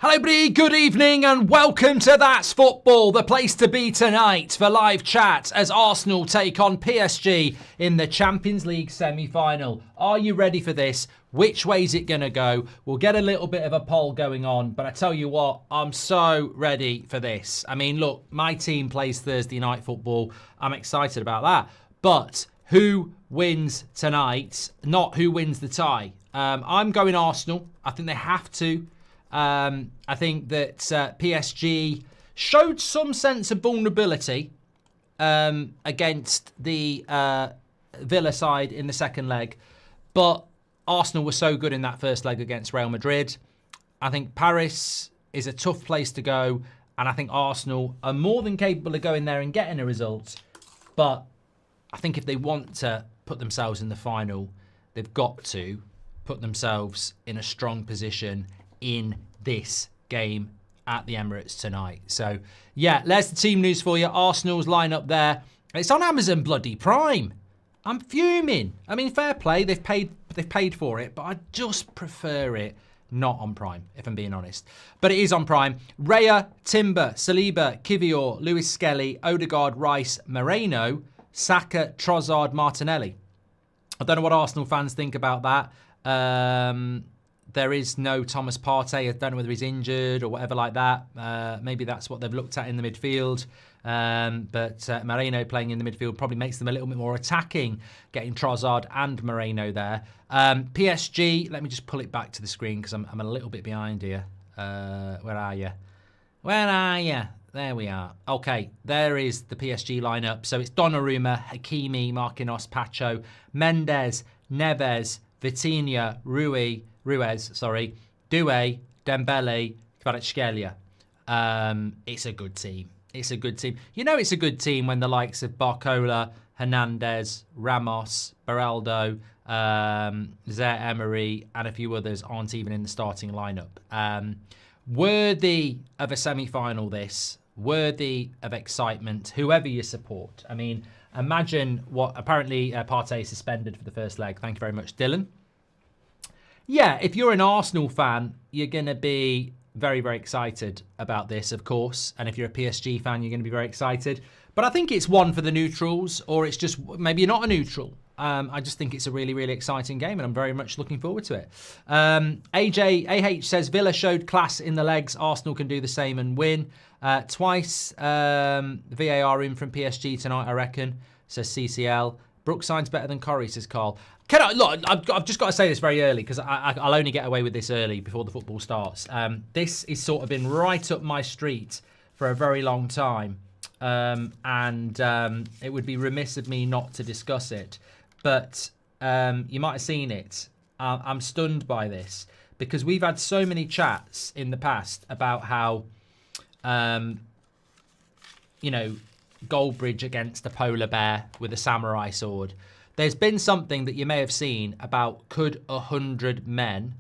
Hello everybody, good evening and welcome to That's Football, the place to be tonight for live chat as Arsenal take on PSG in the Champions League semi-final. Are you ready for this? Which way is it going to go? We'll get a little bit of a poll going on, but I tell you what, I'm so ready for this. I mean, look, my team plays Thursday night football. I'm excited about that. But who wins tonight? Not who wins the tie. I'm going Arsenal. I think they have to. I think that PSG showed some sense of vulnerability against the Villa side in the second leg. But Arsenal were so good in that first leg against Real Madrid. I think Paris is a tough place to go. And I think Arsenal are more than capable of going there and getting a result. But I think if they want to put themselves in the final, they've got to put themselves in a strong position in this game at the Emirates tonight. So, yeah, there's the team news for you. Arsenal's lineup there. It's on Amazon bloody Prime. I'm fuming. I mean, fair play. They've paid for it, but I just prefer it not on Prime, if I'm being honest. But it is on Prime. Raya, Timber, Saliba, Kivior, Lewis Skelly, Odegaard, Rice, Moreno, Saka, Trossard, Martinelli. I don't know what Arsenal fans think about that. There is no Thomas Partey. I don't know whether he's injured or whatever like that. Maybe that's what they've looked at in the midfield. But Moreno playing in the midfield probably makes them a little bit more attacking, getting Trossard and Moreno there. PSG, let me just pull it back to the screen because I'm a little bit behind here. Where are you? Where are you? There we are. Okay, there is the PSG lineup. So it's Donnarumma, Hakimi, Marquinhos, Pacho, Mendes, Neves, Vitinha, Ruiz, Doué, Dembele, Kvaratskhelia. It's a good team. It's a good team. You know it's a good team when the likes of Barcola, Hernandez, Ramos, Beraldo, Zaire Emery, and a few others aren't even in the starting lineup. Worthy of a semi-final this. Worthy of excitement, whoever you support. I mean, imagine what... Apparently, Partey is suspended for the first leg. Thank you very much, Dylan. Yeah, if you're an Arsenal fan, you're going to be very, very excited about this, of course. And if you're a PSG fan, you're going to be very excited. But I think it's one for the neutrals, or it's just maybe you're not a neutral. I just think it's a really, really exciting game, and I'm very much looking forward to it. AH says, Villa showed class in the legs. Arsenal can do the same and win. Twice VAR in from PSG tonight, I reckon, says CCL. Brookside's better than Corrie, says Carl. Look, I've just got to say this very early because I'll only get away with this early before the football starts. This has sort of been right up my street for a very long time. And it would be remiss of me not to discuss it. But you might have seen it. I'm stunned by this because we've had so many chats in the past about how, Goldbridge against a polar bear with a samurai sword. There's been something that you may have seen about could 100 men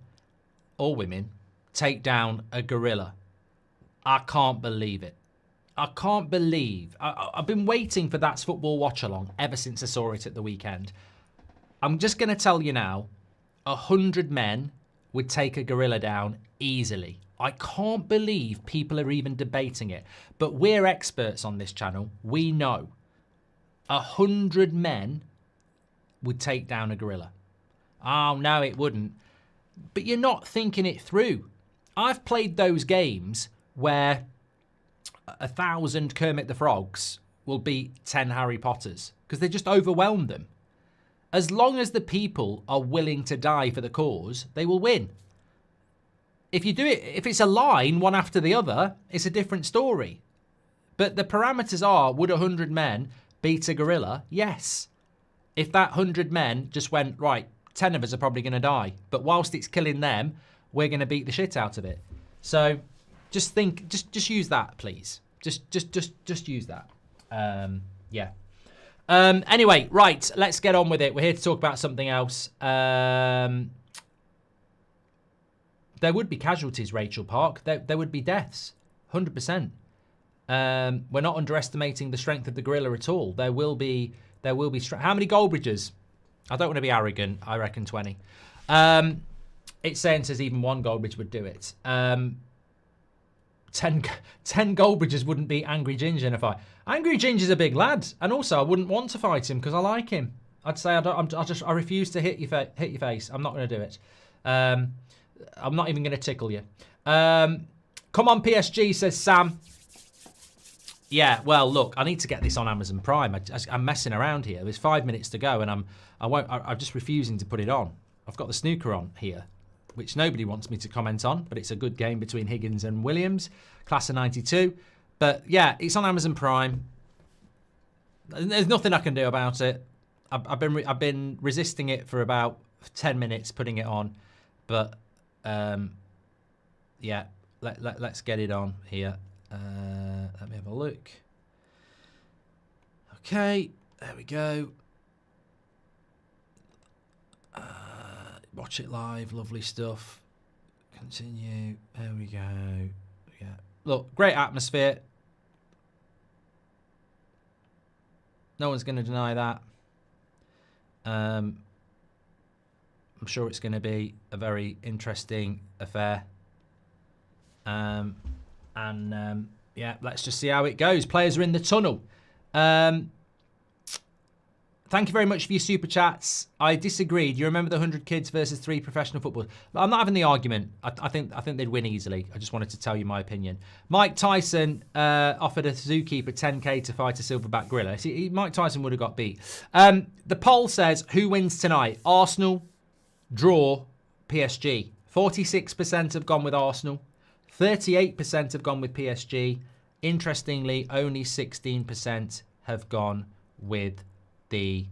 or women take down a gorilla. I can't believe it. I can't believe. I've been waiting for That's Football Watchalong ever since I saw it at the weekend. I'm just going to tell you now, 100 men would take a gorilla down easily. I can't believe people are even debating it. But we're experts on this channel. We know 100 men would take down a gorilla. Oh, no, it wouldn't. But you're not thinking it through. I've played those games where 1,000 Kermit the Frogs will beat 10 Harry Potters because they just overwhelm them. As long as the people are willing to die for the cause, they will win. If you do it, if it's a line, one after the other, it's a different story. But the parameters are, would 100 men beat a gorilla? Yes. If that 100 men just went, right, 10 of us are probably going to die. But whilst it's killing them, we're going to beat the shit out of it. So just think, just use that, please. Just use that. Yeah. Anyway, right, let's get on with it. We're here to talk about something else. There would be casualties, Rachel Park. There would be deaths, 100%. We're not underestimating the strength of the gorilla at all. There will be how many Goldbridges? I don't want to be arrogant. I reckon 20. It's saying says even one Goldbridge would do it. 10 Goldbridges wouldn't beat Angry Ginger in a fight. Angry Ginger's a big lad, and also I wouldn't want to fight him because I like him. I'd say I refuse to hit your face. I'm not going to do it. I'm not even going to tickle you. Come on, PSG, says Sam. Yeah, well, look, I need to get this on Amazon Prime. I'm messing around here. There's 5 minutes to go, and I'm just refusing to put it on. I've got the snooker on here, which nobody wants me to comment on, but it's a good game between Higgins and Williams, class of '92. But yeah, it's on Amazon Prime. There's nothing I can do about it. I've been resisting it for about 10 minutes, putting it on, but yeah, let's get it on here. Let me have a look. Okay, there we go. Watch it live, lovely stuff. Continue. There we go. Yeah, look, great atmosphere. No one's going to deny that. I'm sure it's going to be a very interesting affair. Yeah, let's just see how it goes. Players are in the tunnel. Thank you very much for your super chats. I disagreed. You remember the 100 kids versus 3 professional footballers. I'm not having the argument. I think they'd win easily. I just wanted to tell you my opinion. Mike Tyson offered a zookeeper 10k to fight a silverback gorilla. See, Mike Tyson would have got beat. The poll says, who wins tonight? Arsenal, draw, PSG. 46% have gone with Arsenal. 38% have gone with PSG. Interestingly, only 16% have gone with the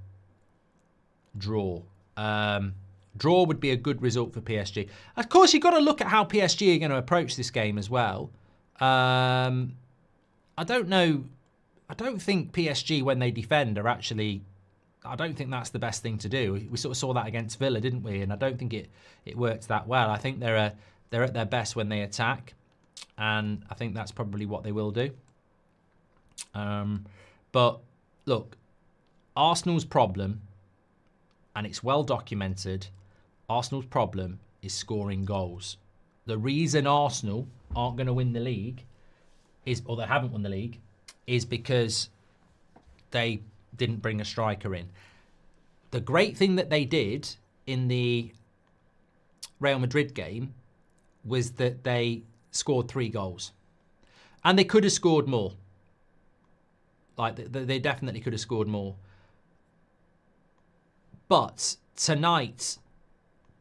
draw. Draw would be a good result for PSG. Of course, you've got to look at how PSG are going to approach this game as well. I don't know. I don't think PSG, when they defend, are actually... I don't think that's the best thing to do. We sort of saw that against Villa, didn't we? And I don't think it worked that well. I think they're at their best when they attack. And I think that's probably what they will do. But, look... Arsenal's problem, and it's well documented, Arsenal's problem is scoring goals. The reason Arsenal aren't going to win the league, or they haven't won the league, is because they didn't bring a striker in. The great thing that they did in the Real Madrid game was that they scored 3 goals. And they could have scored more. Like, they definitely could have scored more. But tonight,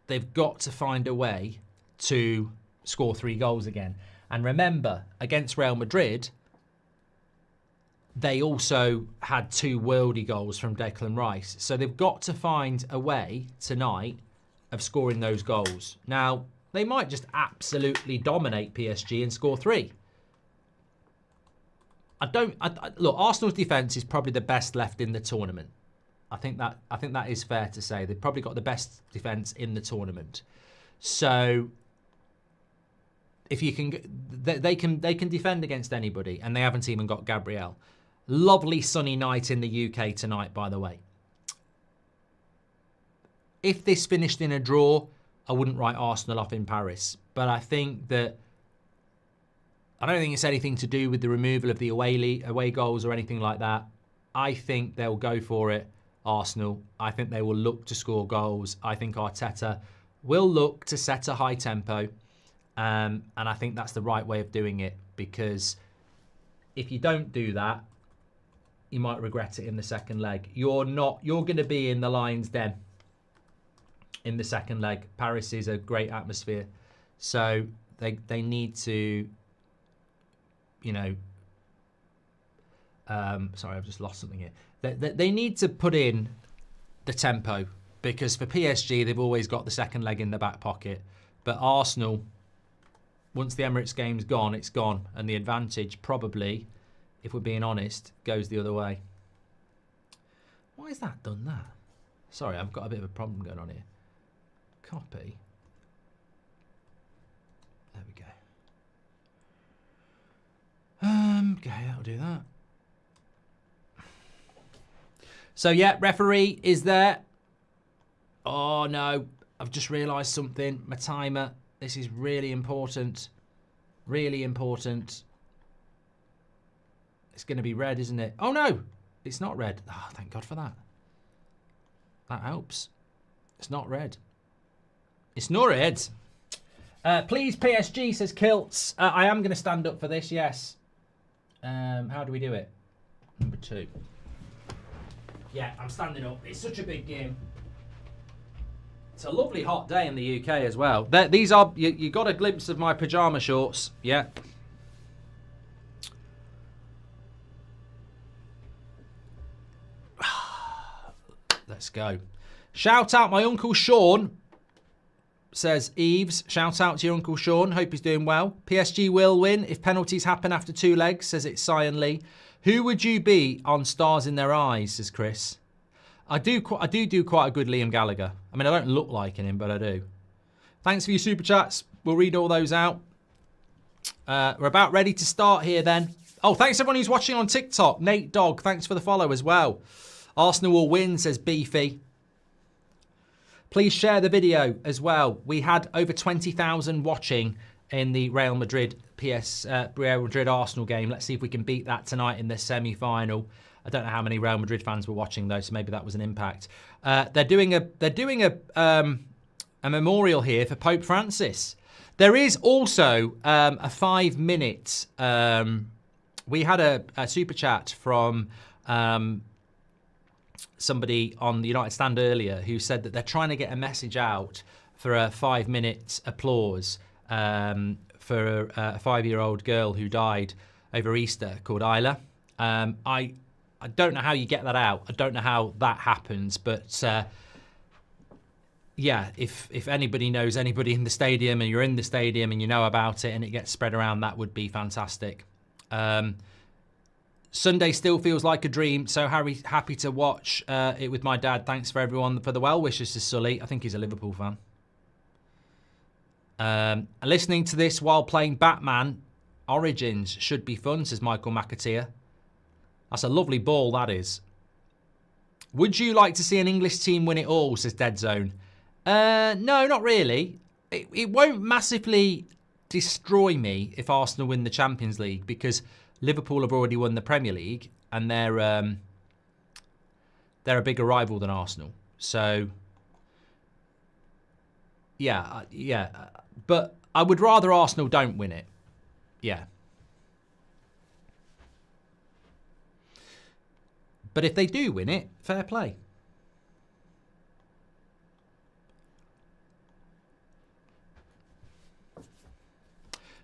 they've got to find a way to score 3 goals again. And remember, against Real Madrid, they also had 2 worldy goals from Declan Rice. So they've got to find a way tonight of scoring those goals. Now, they might just absolutely dominate PSG and score 3. Look, Arsenal's defence is probably the best left in the tournament. I think that is fair to say. They've probably got the best defence in the tournament. So if you can, they can defend against anybody, and they haven't even got Gabriel. Lovely sunny night in the UK tonight, by the way. If this finished in a draw, I wouldn't write Arsenal off in Paris, but I think that I don't think it's anything to do with the removal of the away goals or anything like that. I think they'll go for it. Arsenal, I think they will look to score goals. I think Arteta will look to set a high tempo. And I think that's the right way of doing it, because if you don't do that, you might regret it in the second leg. You're going to be in the lion's den in the second leg. Paris is a great atmosphere. So they need to, sorry, I've just lost something here. They need to put in the tempo, because for PSG, they've always got the second leg in the back pocket. But Arsenal, once the Emirates game's gone, it's gone. And the advantage probably, if we're being honest, goes the other way. Why has that done that? Sorry, I've got a bit of a problem going on here. Copy. There we go. Okay, that'll do that. So, yeah, referee is there. Oh, no. I've just realised something. My timer. This is really important. Really important. It's going to be red, isn't it? Oh, no. It's not red. Oh, thank God for that. That helps. It's not red. It's not red. Please, PSG, says Kilts. I am going to stand up for this, yes. How do we do it? Number 2. Yeah, I'm standing up. It's such a big game. It's a lovely hot day in the UK as well. These are, you got a glimpse of my pyjama shorts. Yeah. Let's go. Shout out my Uncle Sean, says Eves. Shout out to your Uncle Sean. Hope he's doing well. PSG will win if penalties happen after 2 legs, says it's Cyan Lee. Who would you be on Stars in Their Eyes, says Chris. I do quite a good Liam Gallagher. I mean, I don't look like him, but I do. Thanks for your super chats. We'll read all those out. We're about ready to start here then. Oh, thanks everyone who's watching on TikTok. Nate Dog, thanks for the follow as well. Arsenal will win, says Beefy. Please share the video as well. We had over 20,000 watching in the Real Madrid Arsenal game. Let's see if we can beat that tonight in the semi-final. I don't know how many Real Madrid fans were watching though, so maybe that was an impact. They're doing a memorial here for Pope Francis. There is also a 5-minute. We had a super chat from somebody on the United Stand earlier who said that they're trying to get a message out for a 5-minute applause for a 5-year-old girl who died over Easter called Isla. I don't know how you get that out. I don't know how that happens, but yeah, if anybody knows anybody in the stadium and you're in the stadium and you know about it and it gets spread around, that would be fantastic. Sunday still feels like a dream, so happy to watch it with my dad. Thanks for everyone for the well wishes to Sully. I think he's a Liverpool fan. Listening to this while playing Batman Origins should be fun, says Michael McAteer. That's a lovely ball, that is. Would you like to see an English team win it all, says Dead Zone. No, not really. It won't massively destroy me if Arsenal win the Champions League because Liverpool have already won the Premier League and they're a bigger rival than Arsenal. So, yeah. But I would rather Arsenal don't win it. Yeah. But if they do win it, fair play.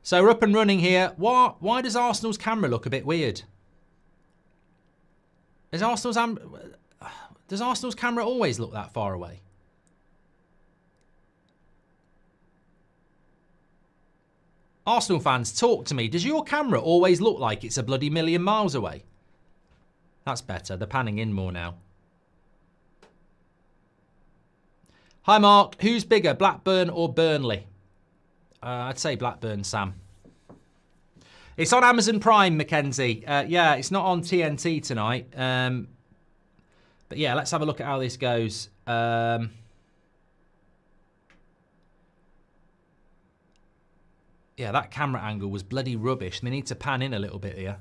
So we're up and running here. Why does Arsenal's camera look a bit weird? Does Arsenal's camera always look that far away? Arsenal fans, talk to me. Does your camera always look like it's a bloody million miles away? That's better. They're panning in more now. Hi, Mark. Who's bigger, Blackburn or Burnley? I'd say Blackburn, Sam. It's on Amazon Prime, Mackenzie. Yeah, it's not on TNT tonight. But yeah, let's have a look at how this goes. Yeah, that camera angle was bloody rubbish. They need to pan in a little bit here.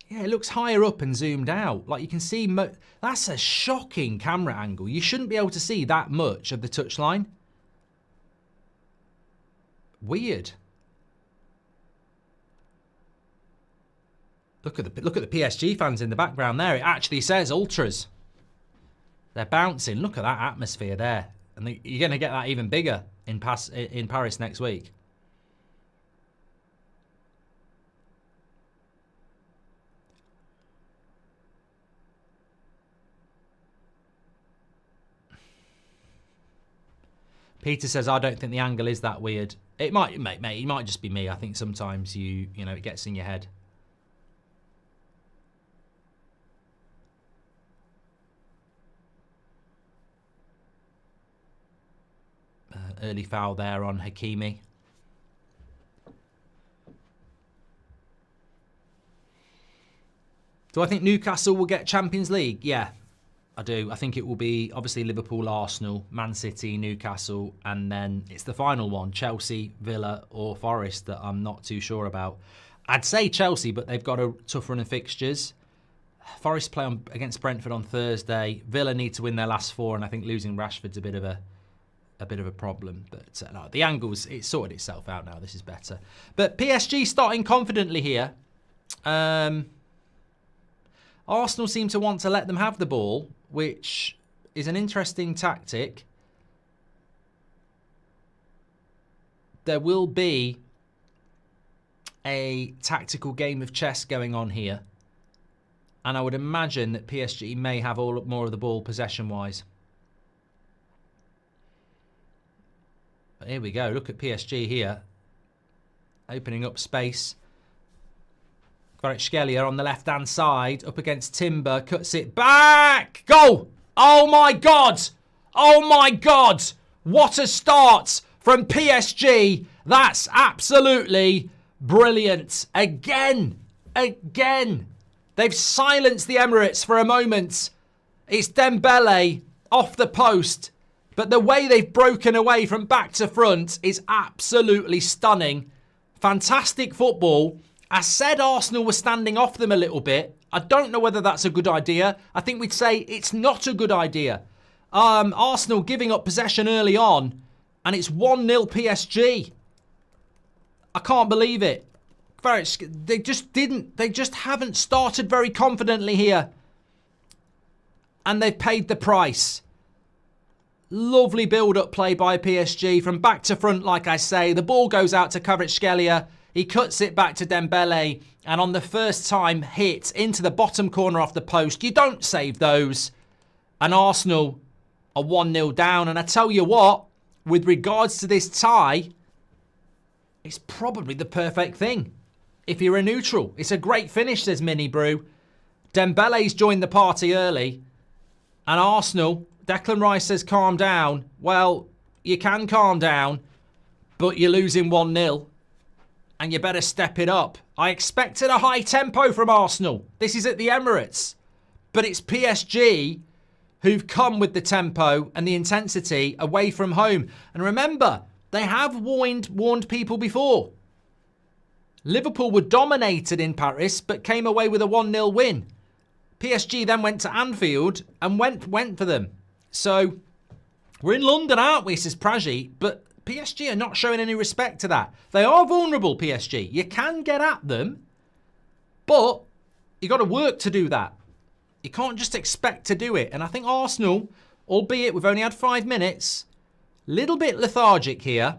Yeah, it looks higher up and zoomed out. Like you can see, that's a shocking camera angle. You shouldn't be able to see that much of the touchline. Weird. Look at the PSG fans in the background there. It actually says Ultras. They're bouncing. Look at that atmosphere there. And you're going to get that even bigger in Paris next week. Peter says, I don't think the angle is that weird. It might, mate, it might just be me. I think sometimes you know, it gets in your head. Early foul there on Hakimi. Do I think Newcastle will get Champions League? Yeah. I do. I think it will be, obviously, Liverpool, Arsenal, Man City, Newcastle, and then it's the final one, Chelsea, Villa or Forest, that I'm not too sure about. I'd say Chelsea, but they've got a tough run of fixtures. Forest play against Brentford on Thursday. Villa need to win their last 4, and I think losing Rashford's a bit of a problem. But no, the angles, it sorted itself out now. This is better. But PSG starting confidently here. Arsenal seem to want to let them have the ball, which is an interesting tactic. There will be a tactical game of chess going on here. And I would imagine that PSG may have more of the ball possession-wise. But here we go. Look at PSG here. Opening up space. Kvaratskhelia on the left-hand side, up against Timber, cuts it back. Go! Oh my God! Oh my God! What a start from PSG. That's absolutely brilliant. Again. They've silenced the Emirates for a moment. It's Dembele off the post. But the way they've broken away from back to front is absolutely stunning. Fantastic football. I said Arsenal were standing off them a little bit. I don't know whether that's a good idea. I think we'd say it's not a good idea. Arsenal giving up possession early on, and it's 1-0 PSG. I can't believe it. They just haven't started very confidently here. And they've paid the price. Lovely build-up play by PSG from back to front, like I say. The ball goes out to Kvaratskhelia. He cuts it back to Dembele, and on the first time hit into the bottom corner off the post. You don't save those. And Arsenal are 1-0 down. And I tell you what, with regards to this tie, it's probably the perfect thing. If you're a neutral, it's a great finish, says Mini Brew. Dembele's joined the party early. And Arsenal, Declan Rice says calm down. Well, you can calm down, but you're losing 1-0. And you better step it up. I expected a high tempo from Arsenal. This is at the Emirates. But it's PSG who've come with the tempo and the intensity away from home. And remember, they have warned people before. Liverpool were dominated in Paris, but came away with a 1-0 win. PSG then went to Anfield and went for them. So, we're in London, aren't we, says Praji, but PSG are not showing any respect to that. They are vulnerable, PSG. You can get at them, but you got to work to do that. You can't just expect to do it. And I think Arsenal, albeit we've only had 5 minutes, little bit lethargic here.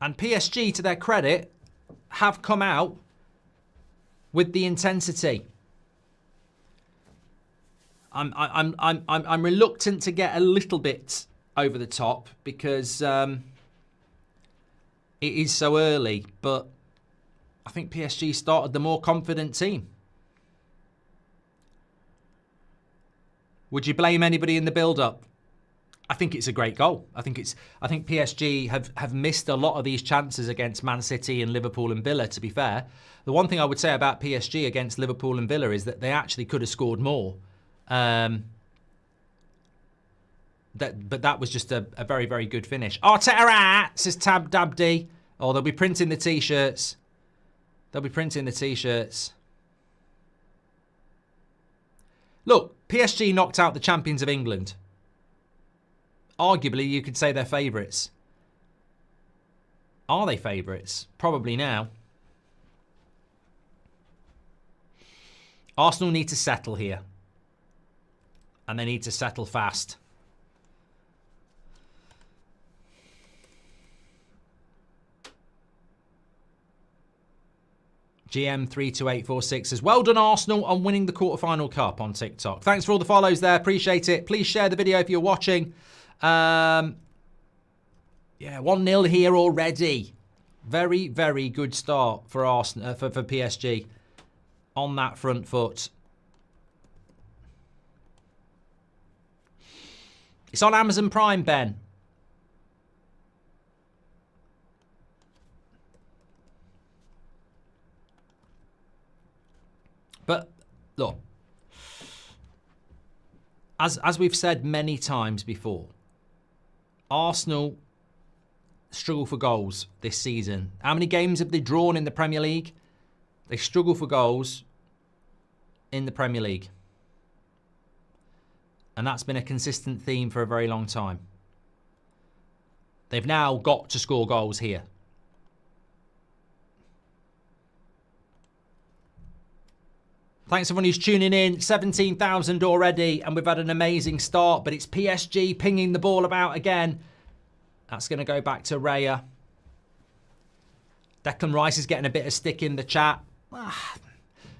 And PSG, to their credit, have come out with the intensity. I'm reluctant to get a little bit over the top because it is so early, but I think PSG started the more confident team. Would you blame anybody in the build-up? I think it's a great goal. I think PSG have missed a lot of these chances against Man City and Liverpool and Villa, to be fair. The one thing I would say about PSG against Liverpool and Villa is that they actually could have scored more. But that was just a very, very good finish. Arteta, says Tab Dabdi. Oh, they'll be printing the T-shirts. They'll be printing the T-shirts. Look, PSG knocked out the champions of England. Arguably, you could say they're favourites. Are they favourites? Probably now. Arsenal need to settle here. And they need to settle fast. GM32846 says, well done Arsenal on winning the quarterfinal cup on TikTok. Thanks for all the follows there. Appreciate it. Please share the video if you're watching. Yeah, 1-0 here already. Very, very good start for Arsenal, for PSG on that front foot. It's on Amazon Prime, Ben. But, look. as we've said many times before, Arsenal struggle for goals this season. How many games have they drawn in the Premier League? They struggle for goals in the Premier League. And that's been a consistent theme for a very long time. They've now got to score goals here. Thanks everyone who's tuning in. 17,000 already, and we've had an amazing start, but it's PSG pinging the ball about again. That's going to go back to Raya. Declan Rice is getting a bit of stick in the chat.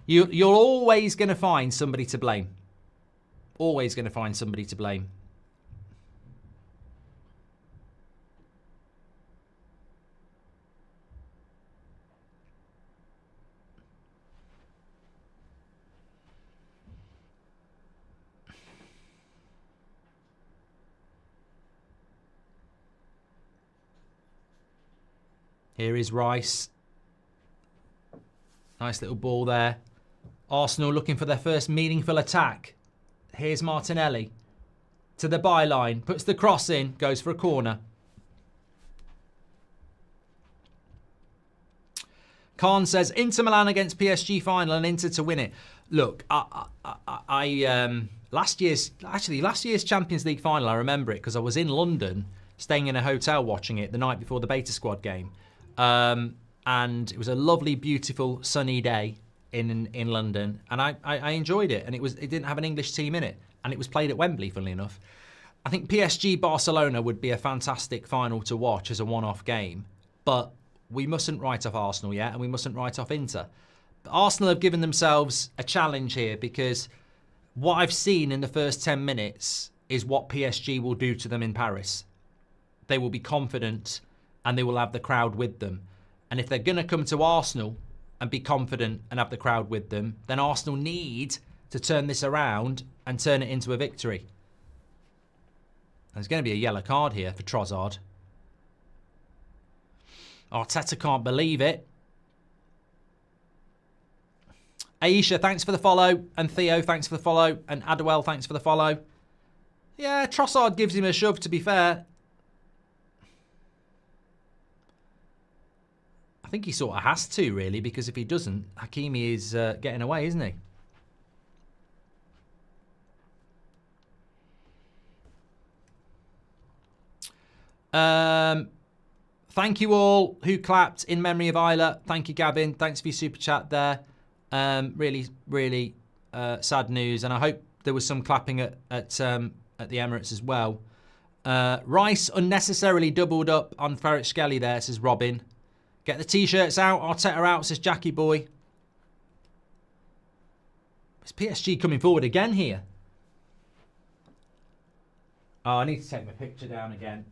You're always going to find somebody to blame. Always going to find somebody to blame. Here is Rice. Nice little ball there. Arsenal looking for their first meaningful attack. Here's Martinelli to the byline. Puts the cross in. Goes for a corner. Khan says Inter Milan against PSG final and Inter to win it. Look, last year's Champions League final, I remember it because I was in London staying in a hotel watching it the night before the Beta Squad game. And it was a lovely, beautiful, sunny day in London, and I enjoyed it. And it didn't have an English team in it, and it was played at Wembley, funnily enough. I think PSG Barcelona would be a fantastic final to watch as a one-off game, but we mustn't write off Arsenal yet, and we mustn't write off Inter. But Arsenal have given themselves a challenge here because what I've seen in the first 10 minutes is what PSG will do to them in Paris. They will be confident and they will have the crowd with them. And if they're going to come to Arsenal and be confident and have the crowd with them, then Arsenal need to turn this around and turn it into a victory. There's going to be a yellow card here for Trossard. Arteta can't believe it. Aisha, thanks for the follow. And Theo, thanks for the follow. And Adwell, thanks for the follow. Yeah, Trossard gives him a shove, to be fair. I think he sort of has to, really, because if he doesn't, Hakimi is getting away, isn't he? Thank you all who clapped in memory of Isla. Thank you, Gavin. Thanks for your super chat there. Really, really sad news, and I hope there was some clapping at the Emirates as well. Rice unnecessarily doubled up on Kvaratskhelia there, says Robin. Get the t-shirts out. Arteta out, says Jackie Boy. Is PSG coming forward again here? Oh, I need to take my picture down again.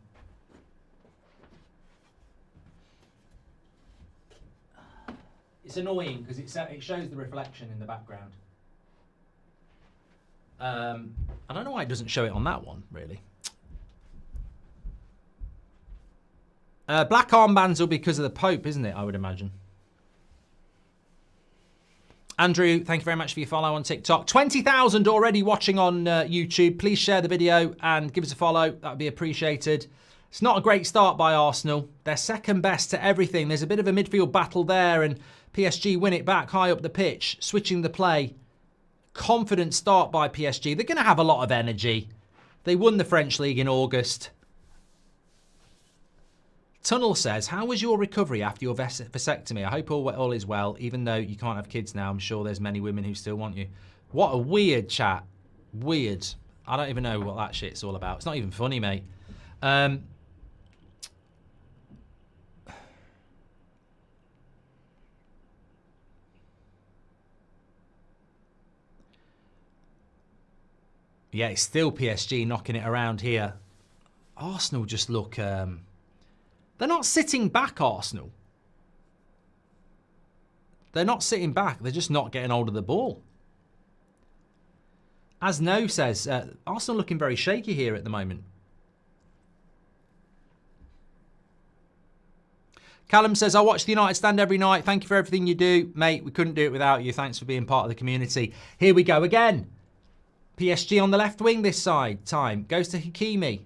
It's annoying because it shows the reflection in the background. I don't know why it doesn't show it on that one, really. Black armbands will be because of the Pope, isn't it? I would imagine. Andrew, thank you very much for your follow on TikTok. 20,000 already watching on YouTube. Please share the video and give us a follow. That would be appreciated. It's not a great start by Arsenal. They're second best to everything. There's a bit of a midfield battle there, and PSG win it back high up the pitch, switching the play. Confident start by PSG. They're going to have a lot of energy. They won the French League in August. Tunnel says, how was your recovery after your vasectomy? I hope all is well, even though you can't have kids now. I'm sure there's many women who still want you. What a weird chat. Weird. I don't even know what that shit's all about. It's not even funny, mate. Yeah, it's still PSG knocking it around here. Arsenal just look... They're not sitting back, Arsenal. They're not sitting back. They're just not getting hold of the ball. As No says, Arsenal looking very shaky here at the moment. Callum says, I watch the United stand every night. Thank you for everything you do. Mate, we couldn't do it without you. Thanks for being part of the community. Here we go again. PSG on the left wing this time. Goes to Hakimi.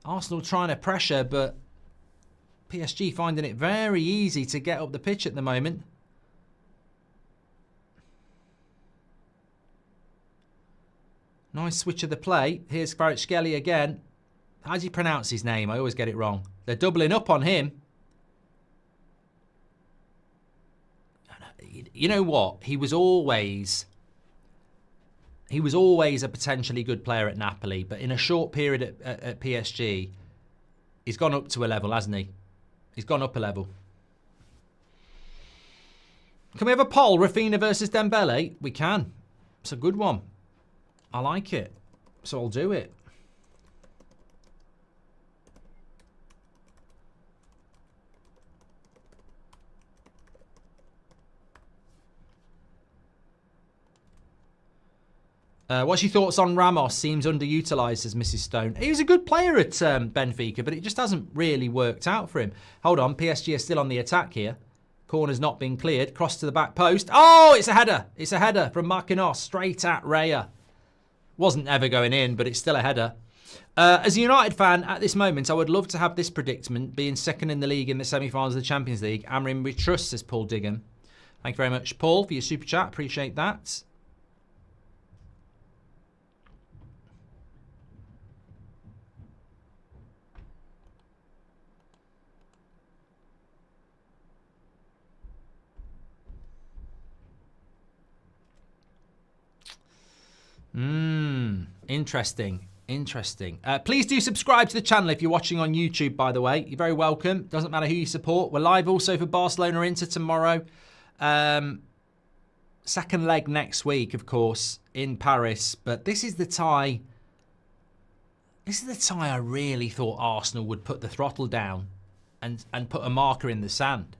Arsenal trying to pressure, but PSG finding it very easy to get up the pitch at the moment. Nice switch of the play. Here's Kvaratskhelia again. How do you pronounce his name? I always get it wrong. They're doubling up on him. You know what? He was always a potentially good player at Napoli, but in a short period at PSG, he's gone up to a level, hasn't he? He's gone up a level. Can we have a poll? Rafinha versus Dembele? We can. It's a good one. I like it. So I'll do it. What's your thoughts on Ramos? Seems underutilised, as Mrs. Stone. He was a good player at Benfica, but it just hasn't really worked out for him. Hold on, PSG are still on the attack here. Corner's not been cleared. Cross to the back post. Oh, it's a header. It's a header from Marquinhos straight at Raya. Wasn't ever going in, but it's still a header. As a United fan, at this moment, I would love to have this predicament, being second in the league in the semi-finals of the Champions League. Amrin, we trust, says Paul Diggum. Thank you very much, Paul, for your super chat. Appreciate that. Interesting. Please do subscribe to the channel if you're watching on YouTube, by the way. You're very welcome. Doesn't matter who you support. We're live also for Barcelona Inter tomorrow. Second leg next week, of course, in Paris. But this is the tie. This is the tie I really thought Arsenal would put the throttle down and put a marker in the sand.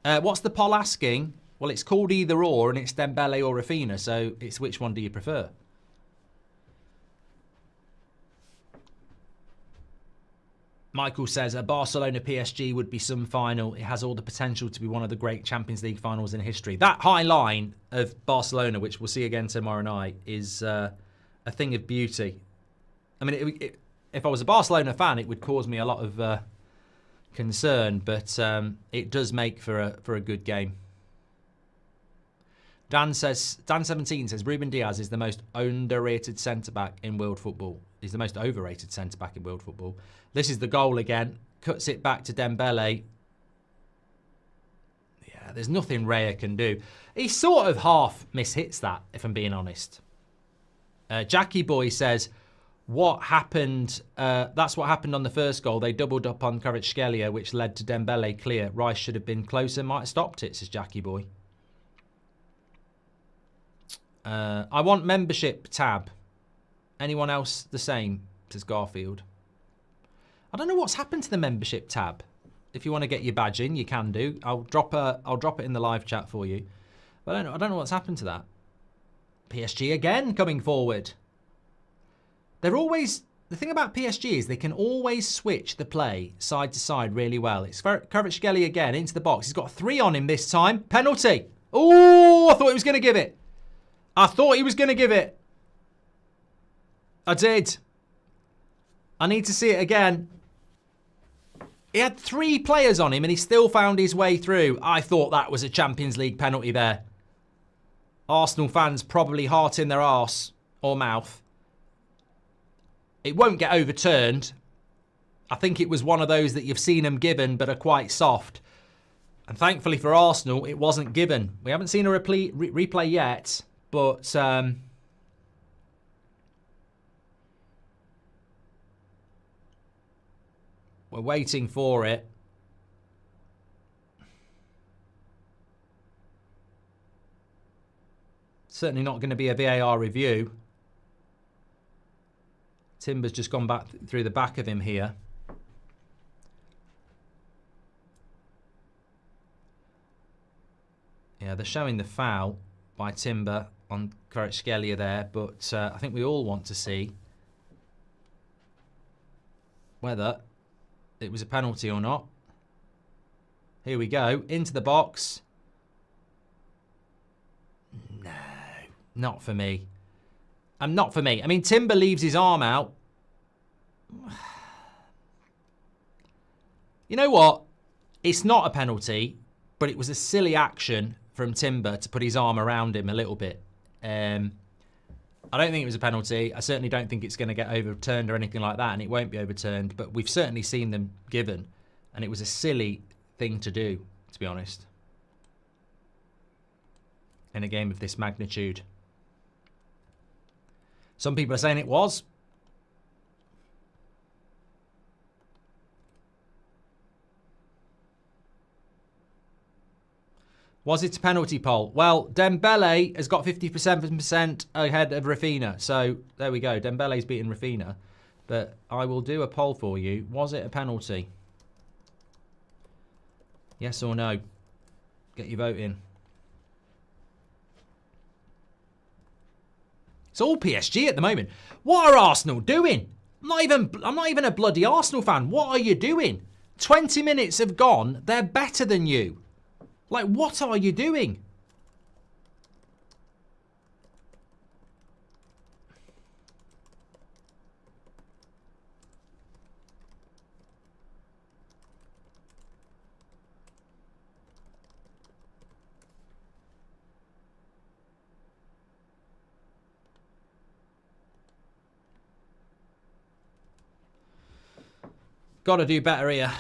What's the poll asking? Well, it's called either or, and it's Dembele or Rafinha, so it's which one do you prefer? Michael says a Barcelona PSG would be some final. It has all the potential to be one of the great Champions League finals in history. That high line of Barcelona, which we'll see again tomorrow night, is a thing of beauty. I mean, if I was a Barcelona fan, it would cause me a lot of concern, but it does make for a good game. Dan17 says Ruben Diaz is the most underrated centre-back in world football. He's the most overrated centre-back in world football. This is the goal again. Cuts it back to Dembele. Yeah, there's nothing Raya can do. He sort of half mishits that, if I'm being honest. Jackie Boy says, what happened? That's what happened on the first goal. They doubled up on Kvaratskhelia, which led to Dembele clear. Rice should have been closer, might have stopped it, says Jackie Boy. I want membership tab. Anyone else the same, says Garfield. I don't know what's happened to the membership tab. If you want to get your badge in, you can do. I'll drop it in the live chat for you. But I don't know what's happened to that. PSG again coming forward. They're always, the thing about PSG is they can always switch the play side to side really well. It's Kvaratskhelia again into the box. He's got 3 on him this time. Penalty. Oh, I thought he was going to give it. I thought he was going to give it. I did. I need to see it again. He had 3 players on him and he still found his way through. I thought that was a Champions League penalty there. Arsenal fans probably heart in their arse or mouth. It won't get overturned. I think it was one of those that you've seen them given but are quite soft. And thankfully for Arsenal, it wasn't given. We haven't seen a replay yet, but we're waiting for it. Certainly not going to be a VAR review. Timber's just gone back through the back of him here. Yeah, they're showing the foul by Timber on Kvaratskhelia there, but I think we all want to see whether it was a penalty or not. Here we go, into the box. No. Not for me. Not for me. I mean, Timber leaves his arm out. You know what? It's not a penalty, but it was a silly action from Timber to put his arm around him a little bit. I don't think it was a penalty. I certainly don't think it's going to get overturned or anything like that, and it won't be overturned, but we've certainly seen them given, and it was a silly thing to do, to be honest, in a game of this magnitude. Some people are saying it was. Was it a penalty poll? Well, Dembele has got 57% ahead of Rafinha. So, there we go. Dembele's beaten Rafinha. But I will do a poll for you. Was it a penalty? Yes or no? Get your vote in. It's all PSG at the moment. What are Arsenal doing? I'm not even a bloody Arsenal fan. What are you doing? 20 minutes have gone. They're better than you. Like, what are you doing? Got to do better here.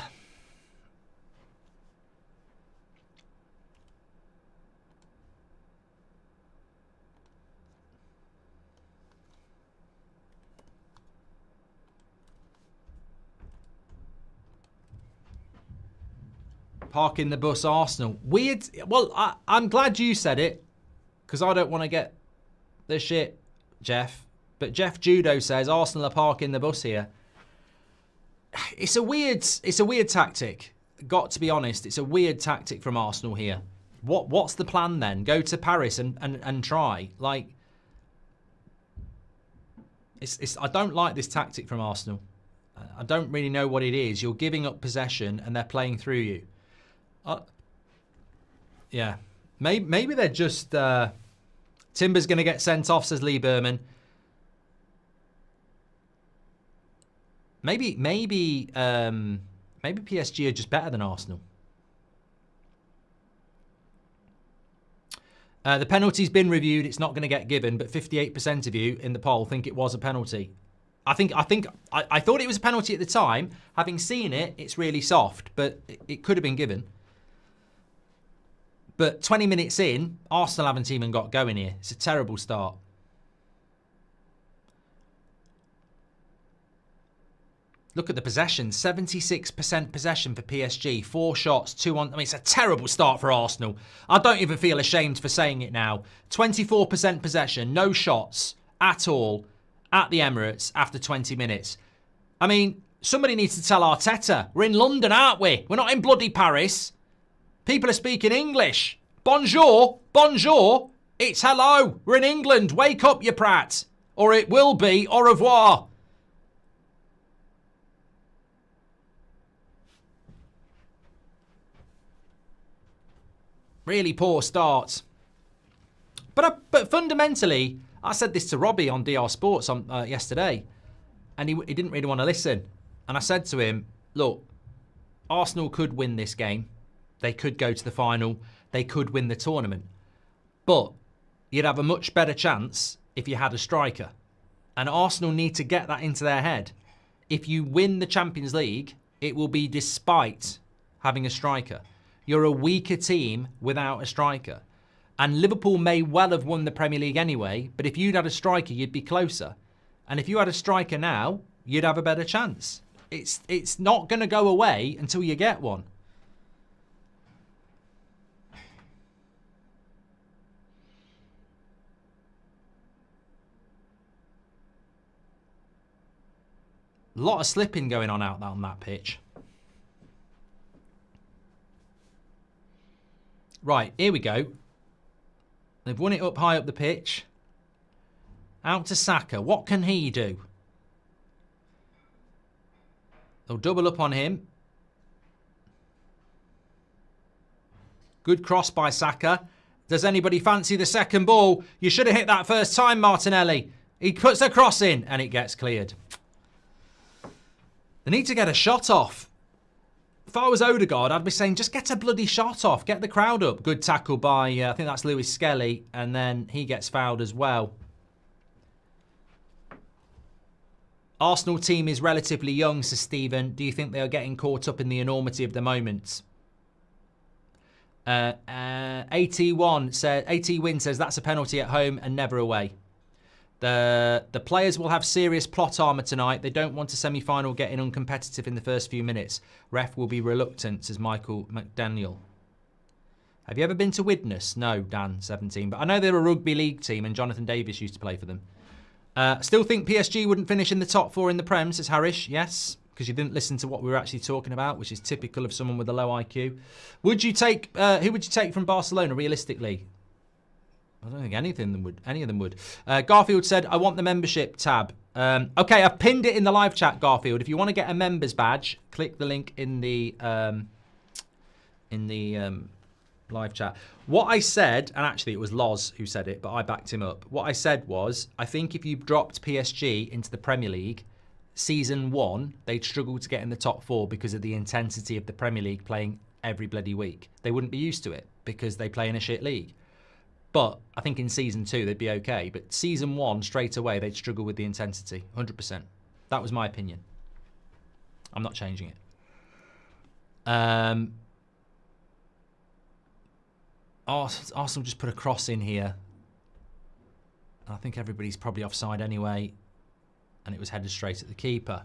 Parking the bus, Arsenal. Weird. Well, I'm glad you said it, because I don't want to get the shit, Jeff. But Jeff Judo says Arsenal are parking the bus here. It's a weird tactic. Got to be honest, it's a weird tactic from Arsenal here. What's the plan then? Go to Paris and try. Like, I don't like this tactic from Arsenal. I don't really know what it is. You're giving up possession and they're playing through you. Yeah, maybe they're just Timber's going to get sent off, says Lee Berman. Maybe PSG are just better than Arsenal. The penalty's been reviewed. It's not going to get given, but 58% of you in the poll think it was a penalty. I thought it was a penalty at the time. Having seen it, it's really soft, but it could have been given. But 20 minutes in, Arsenal haven't even got going here. It's a terrible start. Look at the possession. 76% possession for PSG. 4 shots, 2 on... I mean, it's a terrible start for Arsenal. I don't even feel ashamed for saying it now. 24% possession. No shots at all at the Emirates after 20 minutes. I mean, somebody needs to tell Arteta. We're in London, aren't we? We're not in bloody Paris. People are speaking English. Bonjour. Bonjour. It's hello. We're in England. Wake up, you prat. Or it will be au revoir. Really poor start. But fundamentally, I said this to Robbie on DR Sports yesterday, and he didn't really want to listen. And I said to him, look, Arsenal could win this game. They could go to the final. They could win the tournament. But you'd have a much better chance if you had a striker. And Arsenal need to get that into their head. If you win the Champions League, it will be despite having a striker. You're a weaker team without a striker. And Liverpool may well have won the Premier League anyway, but if you'd had a striker, you'd be closer. And if you had a striker now, you'd have a better chance. It's not going to go away until you get one. A lot of slipping going on out on that pitch. Right, here we go. They've won it up high up the pitch. Out to Saka. What can he do? They'll double up on him. Good cross by Saka. Does anybody fancy the second ball? You should have hit that first time, Martinelli. He puts the cross in and it gets cleared. They need to get a shot off. If I was Odegaard, I'd be saying, just get a bloody shot off. Get the crowd up. Good tackle by, I think that's Lewis Skelly. And then he gets fouled as well. Arsenal team is relatively young, says Stephen. Do you think they are getting caught up in the enormity of the moment? AT1 says, AT-Win says that's a penalty at home and never away. The players will have serious plot armour tonight. They don't want a semi-final getting uncompetitive in the first few minutes. Ref will be reluctant, says Michael McDaniel. Have you ever been to Widnes? No, Dan, 17. But I know they're a rugby league team and Jonathan Davis used to play for them. Still think PSG wouldn't finish in the top 4 in the Prem, says Harish. Yes, because you didn't listen to what we were actually talking about, which is typical of someone with a low IQ. Would you take, who would you take from Barcelona, realistically? I don't think any of them would. Garfield said, I want the membership tab. Okay, I've pinned it in the live chat, Garfield. If you want to get a members badge, click the link in the live chat. What I said, and actually it was Loz who said it, but I backed him up. What I said was, I think if you dropped PSG into the Premier League, season 1, they'd struggle to get in the top 4 because of the intensity of the Premier League playing every bloody week. They wouldn't be used to it because they play in a shit league. But I think in season 2, they'd be okay. But season 1, straight away, they'd struggle with the intensity. 100%. That was my opinion. I'm not changing it. Arsenal just put a cross in here. I think everybody's probably offside anyway. And it was headed straight at the keeper.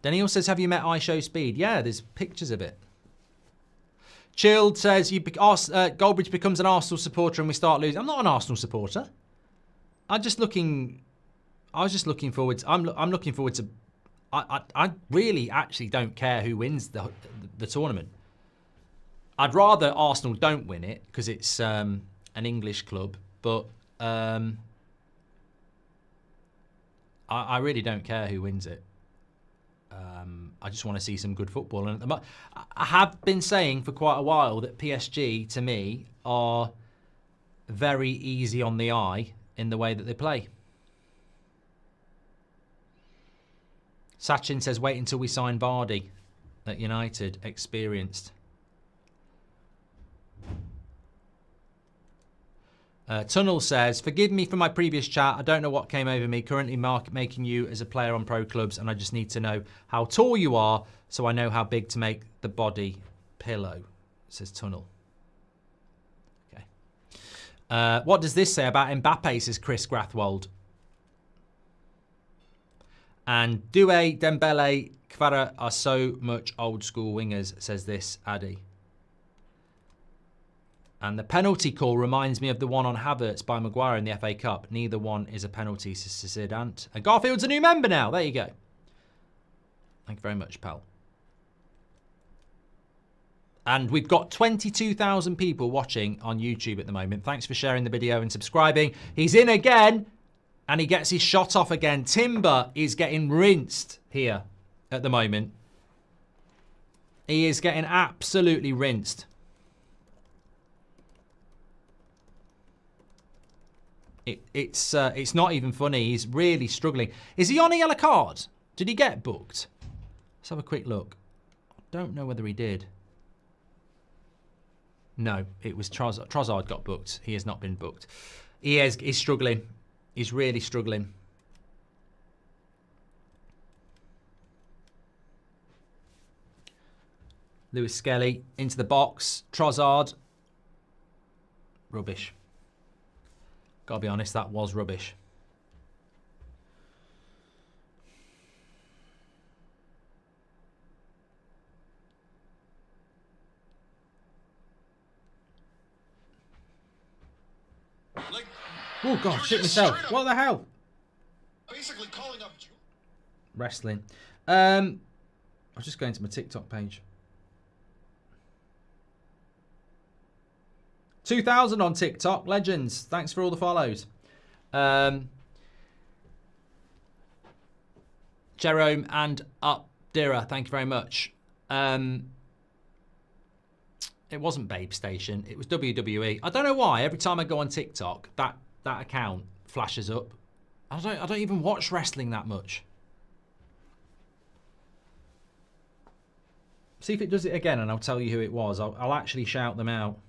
Daniel says, have you met iShow Speed? Yeah, there's pictures of it. Chilled says, Goldbridge becomes an Arsenal supporter and we start losing. I'm not an Arsenal supporter. I'm just looking forward to, I'm looking forward to, I really actually don't care who wins the tournament. I'd rather Arsenal don't win it because it's an English club, but I really don't care who wins it. I just want to see some good football. And I have been saying for quite a while that PSG, to me, are very easy on the eye in the way that they play. Sachin says, wait until we sign Vardy at United. Experienced. Tunnel says, forgive me for my previous chat. I don't know what came over me. Currently making you as a player on pro clubs, and I just need to know how tall you are so I know how big to make the body pillow, says Tunnel. Okay. What does this say about Mbappe, says Chris Grathwold. And Doué, Dembele, Kvara are so much old school wingers, says this Addy. And the penalty call reminds me of the one on Havertz by Maguire in the FA Cup. Neither one is a penalty, says Sidant. And Garfield's a new member now. There you go. Thank you very much, pal. And we've got 22,000 people watching on YouTube at the moment. Thanks for sharing the video and subscribing. He's in again, and he gets his shot off again. Timber is getting rinsed here at the moment. He is getting absolutely rinsed. It's not even funny. He's really struggling. Is he on a yellow card? Did he get booked? Let's have a quick look. I don't know whether he did. No, it was Trossard got booked. He has not been booked. He's struggling. He's really struggling. Lewis Skelly into the box. Trossard. Rubbish. Gotta be honest, that was rubbish. Like, oh god, shit myself. What the hell? Basically calling up Wrestling. I was just going to my TikTok page. 2,000 on TikTok. Legends. Thanks for all the follows. Jerome and Updira, thank you very much. It wasn't Babe Station. It was WWE. I don't know why. Every time I go on TikTok, that account flashes up. I don't even watch wrestling that much. See if it does it again, and I'll tell you who it was. I'll actually shout them out.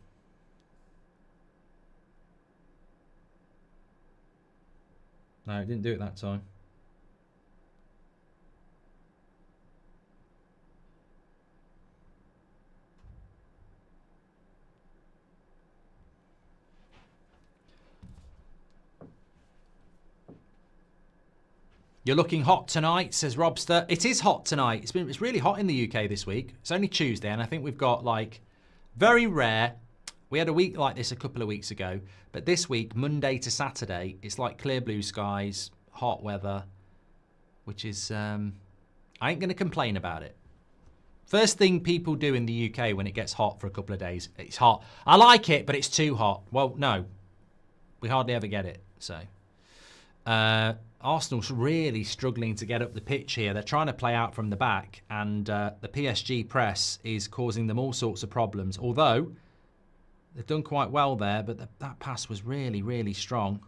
No, it didn't do it that time. You're looking hot tonight, says Robster. It is hot tonight. It's really hot in the UK this week. It's only Tuesday, and I think we've got, like, very rare. We had a week like this a couple of weeks ago, but this week, Monday to Saturday, it's like clear blue skies, hot weather, which is, I ain't going to complain about it. First thing people do in the UK when it gets hot for a couple of days, it's hot. I like it, but it's too hot. Well, no, we hardly ever get it, so. Arsenal's really struggling to get up the pitch here. They're trying to play out from the back, and the PSG press is causing them all sorts of problems. Although, they've done quite well there, but that pass was really, really strong.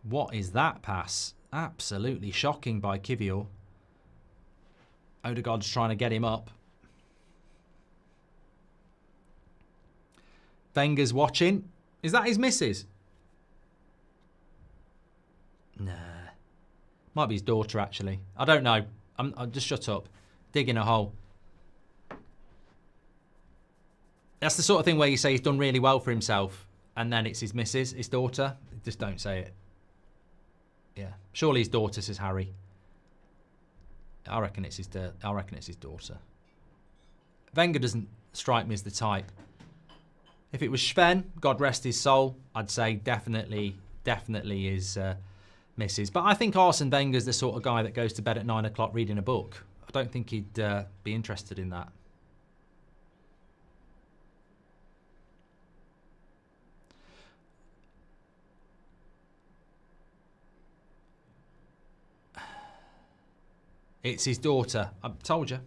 What is that pass? Absolutely shocking by Kivior. Odegaard's trying to get him up. Wenger's watching. Is that his missus? Nah. Might be his daughter, actually. I don't know. I'll just shut up. Digging a hole. That's the sort of thing where you say he's done really well for himself, and then it's his missus, his daughter. Just don't say it. Yeah. Surely his daughter, says Harry. I reckon it's his daughter. Wenger doesn't strike me as the type. If it was Sven, God rest his soul, I'd say definitely is misses. But I think Arsene Wenger's the sort of guy that goes to bed at 9 o'clock reading a book. I don't think he'd be interested in that. It's his daughter. I told you.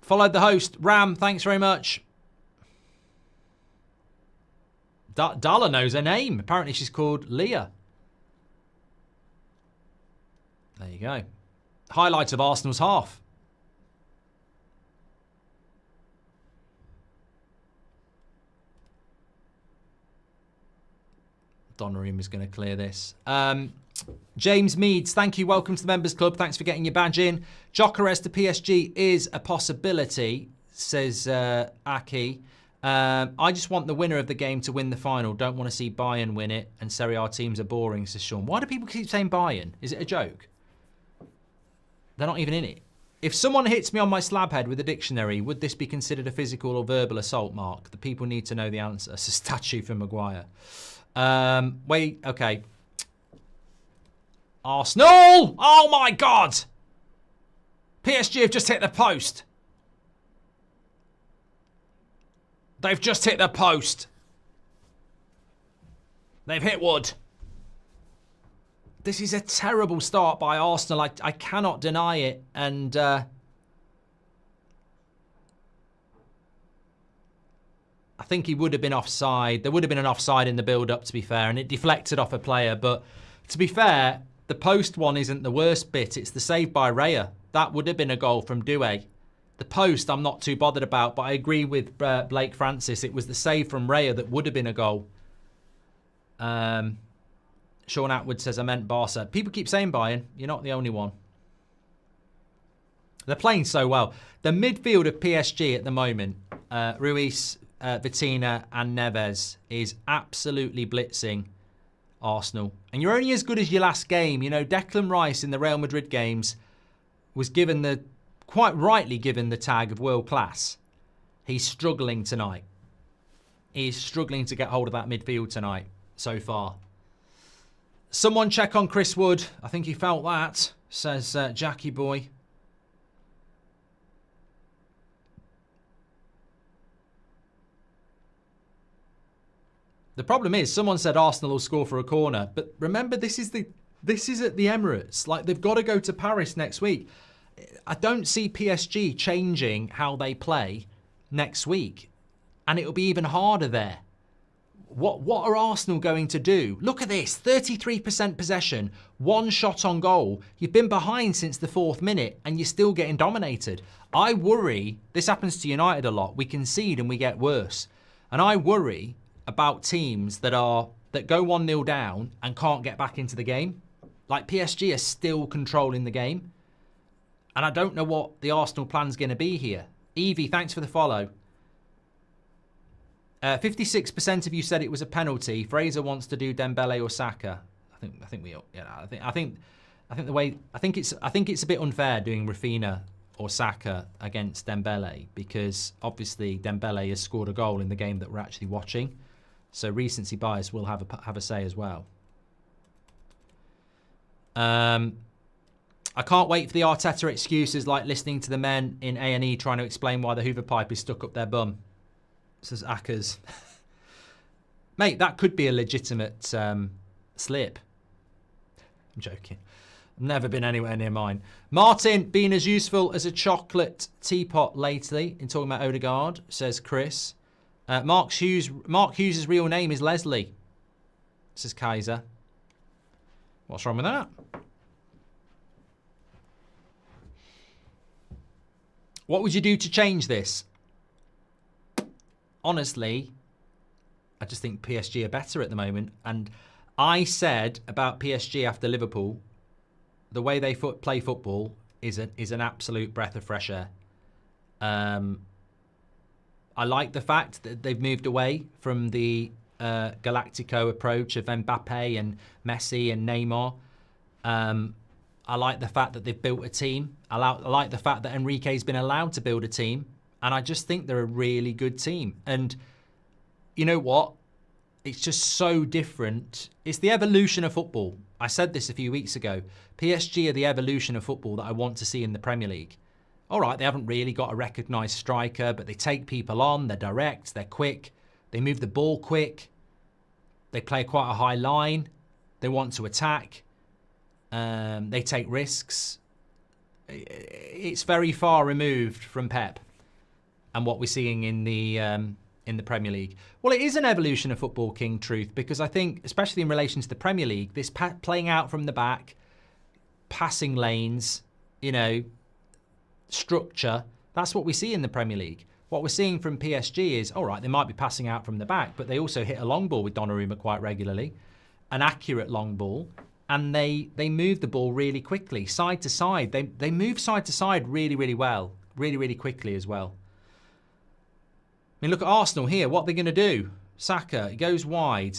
Followed the host. Ram, thanks very much. Dala knows her name. Apparently she's called Leah. There you go. Highlights of Arsenal's half. Donnarumma is going to clear this. James Meads, thank you. Welcome to the Members Club. Thanks for getting your badge in. Gyökeres to PSG is a possibility, says Aki. I just want the winner of the game to win the final. Don't want to see Bayern win it. And Serie A teams are boring, says Sean. Why do people keep saying Bayern? Is it a joke? They're not even in it. If someone hits me on my slab head with a dictionary, would this be considered a physical or verbal assault, Mark? The people need to know the answer. It's a statue for Maguire. Wait, okay. Arsenal! Oh my God! PSG have just hit the post. They've just hit the post. They've hit wood. This is a terrible start by Arsenal. I cannot deny it. And I think he would have been offside. There would have been an offside in the build-up, to be fair, and it deflected off a player. But to be fair, the post one isn't the worst bit. It's the save by Raya. That would have been a goal from Doué. The post I'm not too bothered about, but I agree with Blake Francis. It was the save from Raya that would have been a goal. Sean Atwood says, I meant Barca. People keep saying Bayern. You're not the only one. They're playing so well. The midfield of PSG at the moment, Ruiz, Vitina and Neves, is absolutely blitzing Arsenal. And you're only as good as your last game. You know, Declan Rice in the Real Madrid games was given quite rightly given the tag of world class. He's struggling tonight. He's struggling to get hold of that midfield tonight so far. Someone check on Chris Wood. I think he felt that, says Jackie Boy. The problem is, someone said Arsenal will score for a corner, but remember, this is at the Emirates. Like, they've got to go to Paris next week. I don't see PSG changing how they play next week. And it'll be even harder there. What are Arsenal going to do? Look at this, 33% possession, 1 shot on goal. You've been behind since the 4th minute and you're still getting dominated. I worry, this happens to United a lot, we concede and we get worse. And I worry about teams that go 1-0 down and can't get back into the game. Like PSG are still controlling the game. And I don't know what the Arsenal plan's going to be here. Evie, thanks for the follow. 56% of you said it was a penalty. Fraser wants to do Dembele or Saka. I think it's a bit unfair doing Rafinha or Saka against Dembele because obviously Dembele has scored a goal in the game that we're actually watching. So recency bias will have a say as well. I can't wait for the Arteta excuses like listening to the men in A&E trying to explain why the Hoover pipe is stuck up their bum. Says Akkers. Mate, that could be a legitimate slip. I'm joking. I've never been anywhere near mine. Martin, been as useful as a chocolate teapot lately in talking about Odegaard, says Chris. Mark Hughes' real name is Leslie, says Kaiser. What's wrong with that? What would you do to change this? Honestly, I just think PSG are better at the moment. And I said about PSG after Liverpool, the way they play football is an absolute breath of fresh air. I like the fact that they've moved away from the Galactico approach of Mbappe and Messi and Neymar. I like the fact that they've built a team. I like the fact that Enrique's been allowed to build a team. And I just think they're a really good team. And you know what? It's just so different. It's the evolution of football. I said this a few weeks ago. PSG are the evolution of football that I want to see in the Premier League. All right, they haven't really got a recognised striker, but they take people on. They're direct. They're quick. They move the ball quick. They play quite a high line. They want to attack. They take risks. It's very far removed from Pep and what we're seeing in the Premier League. Well, it is an evolution of football, King Truth, because I think, especially in relation to the Premier League, this playing out from the back, passing lanes, structure, that's what we see in the Premier League. What we're seeing from PSG is, all right, they might be passing out from the back, but they also hit a long ball with Donnarumma quite regularly, an accurate long ball, and they move the ball really quickly, side to side. They move side to side really, really well, really, really quickly as well. I mean, look at Arsenal here. What are they going to do? Saka, he goes wide.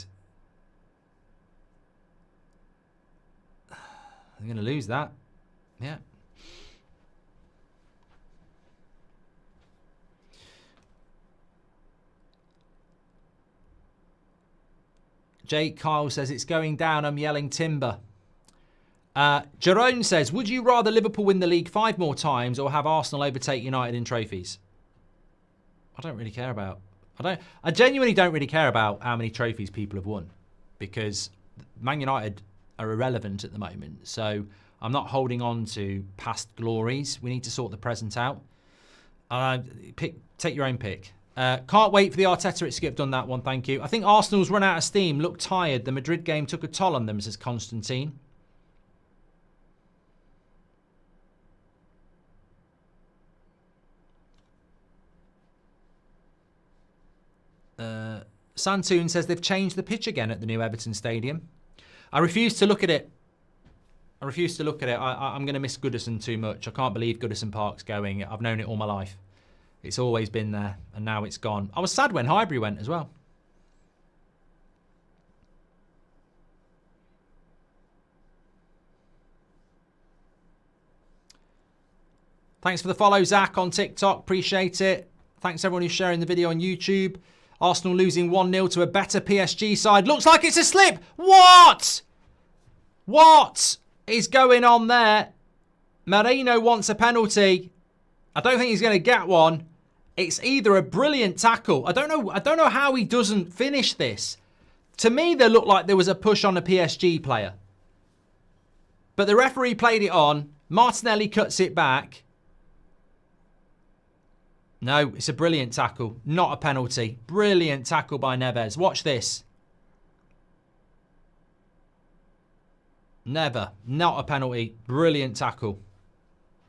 They're going to lose that. Yeah. Jake Kyle says, it's going down. I'm yelling timber. Jerome says, would you rather Liverpool win the league 5 more times or have Arsenal overtake United in trophies? I don't really care about. I genuinely don't really care about how many trophies people have won, because Man United are irrelevant at the moment. So I'm not holding on to past glories. We need to sort the present out. Take your own pick. Can't wait for the Arteta skip. Done that one, thank you. I think Arsenal's run out of steam. Look tired. The Madrid game took a toll on them, says Constantine. Santoon says they've changed the pitch again at the new Everton Stadium. I refuse to look at it. I'm going to miss Goodison too much. I can't believe Goodison Park's going. I've known it all my life. It's always been there, and now it's gone. I was sad when Highbury went as well. Thanks for the follow, Zach, on TikTok. Appreciate it. Thanks everyone who's sharing the video on YouTube. Arsenal losing 1-0 to a better PSG side. Looks like it's a slip. What? What is going on there? Marino wants a penalty. I don't think he's going to get one. It's either a brilliant tackle. I don't know how he doesn't finish this. To me, there looked like there was a push on a PSG player. But the referee played it on. Martinelli cuts it back. No, it's a brilliant tackle. Not a penalty. Brilliant tackle by Neves. Watch this. Never. Not a penalty. Brilliant tackle.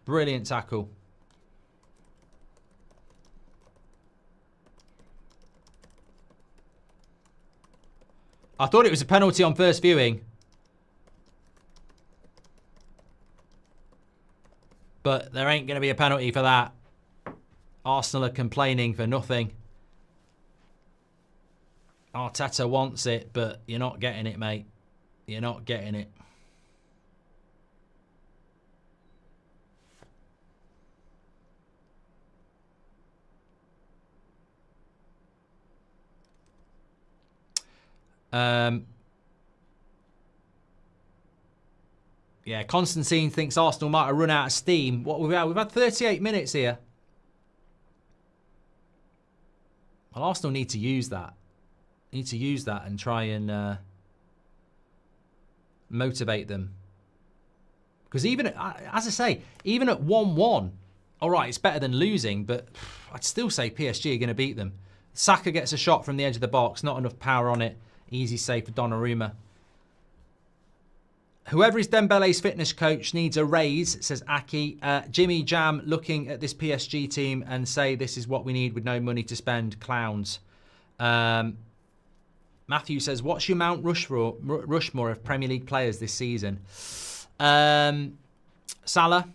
Brilliant tackle. I thought it was a penalty on first viewing. But there ain't going to be a penalty for that. Arsenal are complaining for nothing. Arteta wants it, but you're not getting it, mate. You're not getting it. Yeah, Constantine thinks Arsenal might have run out of steam. What we've had 38 minutes here. Well, Arsenal need to use that. Need to use that and try and motivate them. Because even, as I say, even at 1-1, all right, it's better than losing, but I'd still say PSG are going to beat them. Saka gets a shot from the edge of the box, not enough power on it. Easy save for Donnarumma. Whoever is Dembele's fitness coach needs a raise, says Aki. Jimmy Jam looking at this PSG team and say this is what we need with no money to spend. Clowns. Matthew says, what's your Mount Rushmore of Premier League players this season? Salah.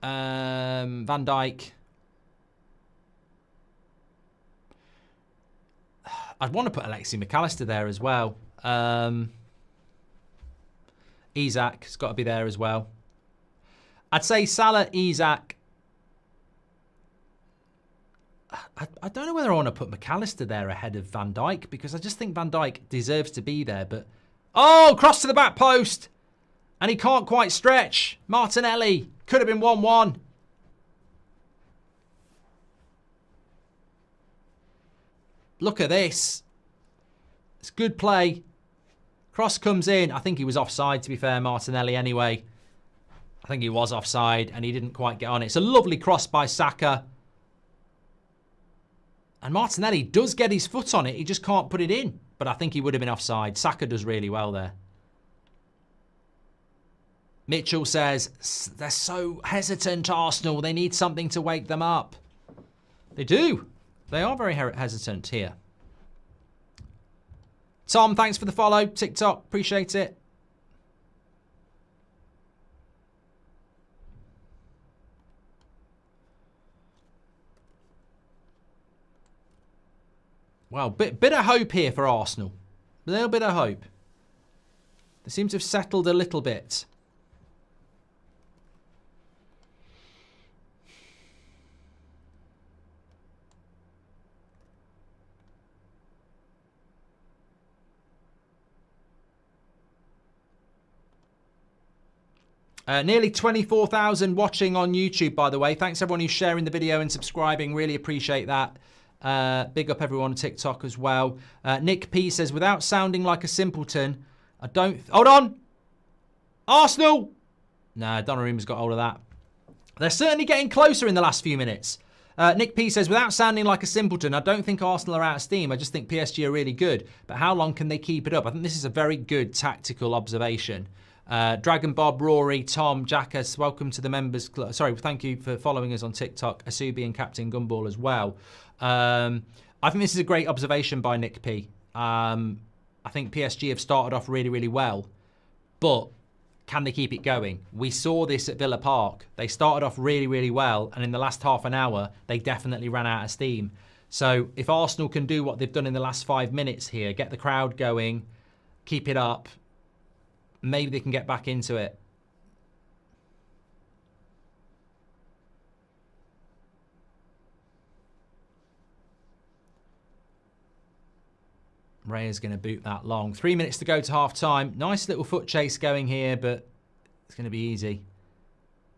Van Dijk. I'd want to put Alexi McAllister there as well. Isak's got to be there as well. I'd say Salah, Isak. I don't know whether I want to put McAllister there ahead of Van Dijk because I just think Van Dijk deserves to be there. But oh, cross to the back post. And he can't quite stretch. Martinelli. Could have been 1-1. Look at this. It's good play. Cross comes in. I think he was offside, to be fair, Martinelli, anyway. I think he was offside, and he didn't quite get on it. It's a lovely cross by Saka. And Martinelli does get his foot on it. He just can't put it in. But I think he would have been offside. Saka does really well there. Mitchell says, they're so hesitant, Arsenal. They need something to wake them up. They do. They are very hesitant here. Tom, thanks for the follow. TikTok, appreciate it. Well, bit of hope here for Arsenal. A little bit of hope. They seem to have settled a little bit. Nearly 24,000 watching on YouTube, by the way. Thanks everyone who's sharing the video and subscribing. Really appreciate that. Big up everyone on TikTok as well. Nick P says, without sounding like a simpleton, I don't... Hold on! Arsenal! Nah, Donnarumma's got hold of that. They're certainly getting closer in the last few minutes. Nick P says, without sounding like a simpleton, I don't think Arsenal are out of steam. I just think PSG are really good. But how long can they keep it up? I think this is a very good tactical observation. Dragon Bob, Rory, Tom, Jackass, welcome to the members club. Sorry, thank you for following us on TikTok. Asubi and Captain Gumball as well. I think this is a great observation by Nick P. I think PSG have started off really, really well. But can they keep it going? We saw this at Villa Park. They started off really, really well. And in the last half an hour, they definitely ran out of steam. So if Arsenal can do what they've done in the last 5 minutes here, get the crowd going, keep it up, maybe they can get back into it. Raya's going to boot that long. 3 minutes to go to half time. Nice little foot chase going here, but it's going to be easy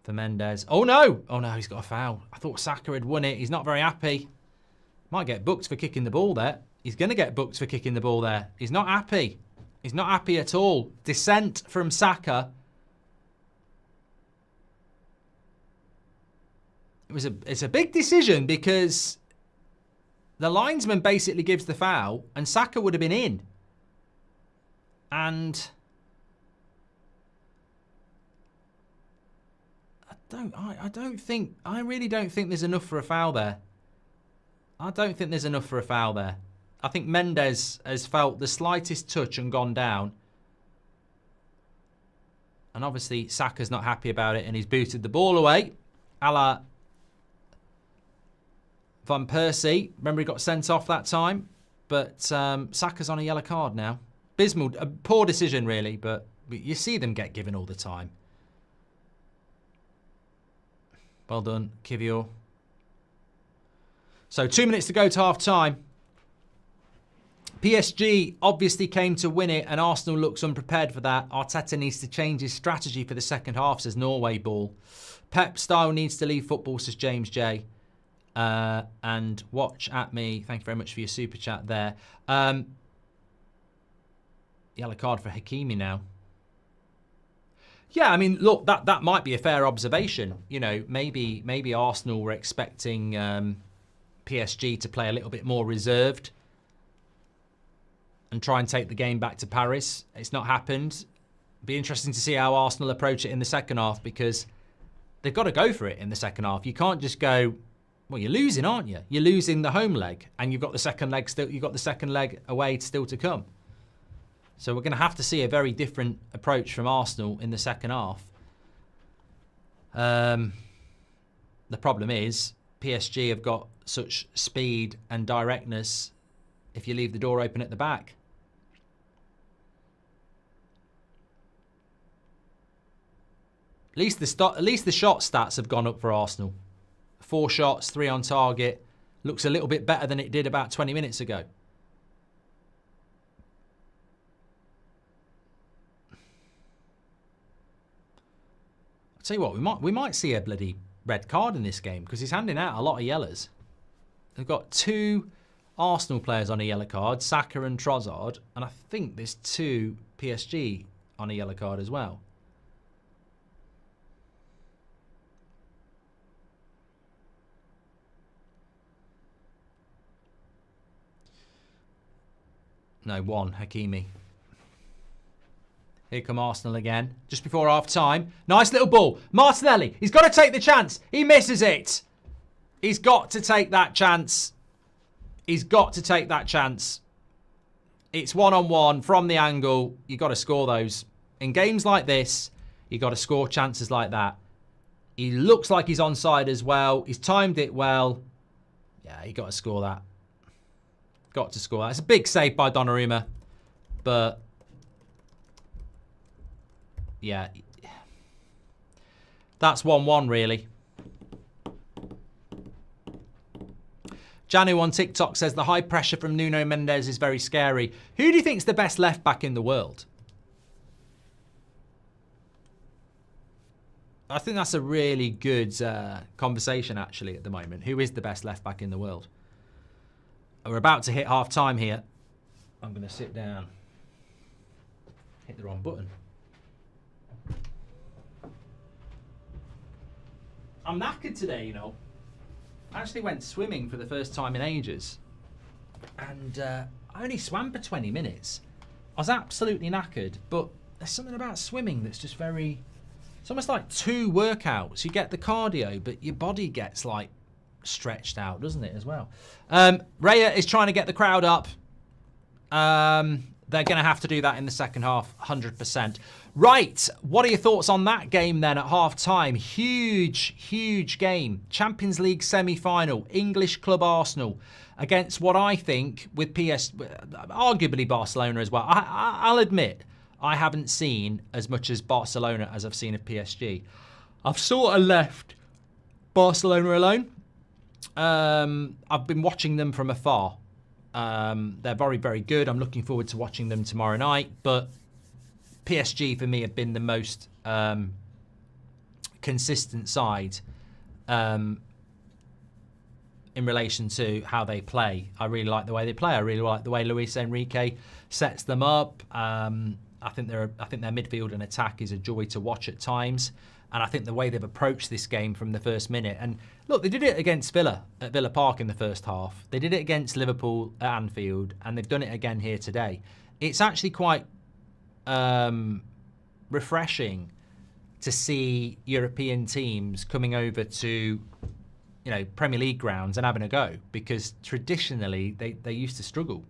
for Mendes. Oh no! Oh no, he's got a foul. I thought Saka had won it. He's not very happy. Might get booked for kicking the ball there. He's going to get booked for kicking the ball there. He's not happy. He's not happy at all. Dissent from Saka. It's a big decision because the linesman basically gives the foul and Saka would have been in. And I really don't think there's enough for a foul there. I don't think there's enough for a foul there. I think Mendes has felt the slightest touch and gone down. And obviously Saka's not happy about it and he's booted the ball away. A la Van Persie. Remember he got sent off that time. But Saka's on a yellow card now. Abysmal, a poor decision really, but you see them get given all the time. Well done, Kivior. So 2 minutes to go to half time. PSG obviously came to win it and Arsenal looks unprepared for that. Arteta needs to change his strategy for the second half, says Norway Ball. Pep style needs to leave football, says James J. And watch at me. Thank you very much for your super chat there. Yellow card for Hakimi now. Yeah, I mean, look, that might be a fair observation. You know, maybe Arsenal were expecting PSG to play a little bit more reserved and try and take the game back to Paris. It's not happened. Be interesting to see how Arsenal approach it in the second half because they've got to go for it in the second half. You can't just go, well, you're losing, aren't you? You're losing the home leg and you've got the second leg still. You've got the second leg away still to come. So we're going to have to see a very different approach from Arsenal in the second half. The problem is PSG have got such speed and directness if you leave the door open at the back. At least the shot stats have gone up for Arsenal. 4 shots, 3 on target. Looks a little bit better than it did about 20 minutes ago. I'll tell you what, we might see a bloody red card in this game because he's handing out a lot of yellows. They've got 2 Arsenal players on a yellow card, Saka and Trossard, and I think there's 2 PSG on a yellow card as well. No, 1, Hakimi. Here come Arsenal again, just before half time. Nice little ball. Martinelli, he's got to take the chance. He misses it. He's got to take that chance. He's got to take that chance. It's 1-on-1 from the angle. You've got to score those. In games like this, you've got to score chances like that. He looks like he's onside as well. He's timed it well. Yeah, you got to score that. Got to score that. It's a big save by Donnarumma. But yeah, that's 1-1 really. Janu on TikTok says the high pressure from Nuno Mendes is very scary. Who do you think is the best left back in the world? I think that's a really good conversation actually at the moment. Who is the best left back in the world? We're about to hit half time here. I'm going to sit down. Hit the wrong button. I'm knackered today, you know. I actually went swimming for the first time in ages. And I only swam for 20 minutes. I was absolutely knackered. But there's something about swimming that's just very... It's almost like 2 workouts. You get the cardio, but your body gets like stretched out, doesn't it, as well? Raya is trying to get the crowd up. They're going to have to do that in the second half, 100%. Right, what are your thoughts on that game then at half-time? Huge, huge game. Champions League semi-final, English club Arsenal against what I think with arguably Barcelona as well. I'll admit, I haven't seen as much as Barcelona as I've seen of PSG. I've sort of left Barcelona alone. I've been watching them from afar. They're very, very good. I'm looking forward to watching them tomorrow night. But PSG, for me, have been the most consistent side in in relation to how they play. I really like the way they play. I really like the way Luis Enrique sets them up. I think their midfield and attack is a joy to watch at times. And I think the way they've approached this game from the first minute. And look, they did it against Villa at Villa Park in the first half. They did it against Liverpool at Anfield. And they've done it again here today. It's actually quite refreshing to see European teams coming over to, Premier League grounds and having a go. Because traditionally, they used to struggle.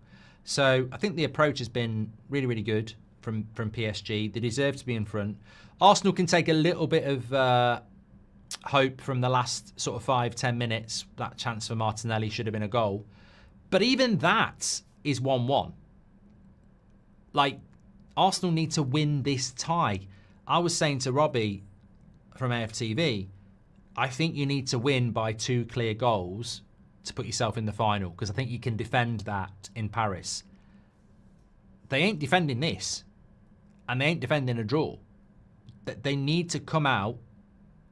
So I think the approach has been really, really good from PSG. They deserve to be in front. Arsenal can take a little bit of hope from the last sort of 5-10 minutes. That chance for Martinelli should have been a goal. But even that is 1-1. Like, Arsenal need to win this tie. I was saying to Robbie from AFTV, I think you need to win by 2 clear goals to put yourself in the final, because I think you can defend that in Paris. They ain't defending this, and they ain't defending a draw. They need to come out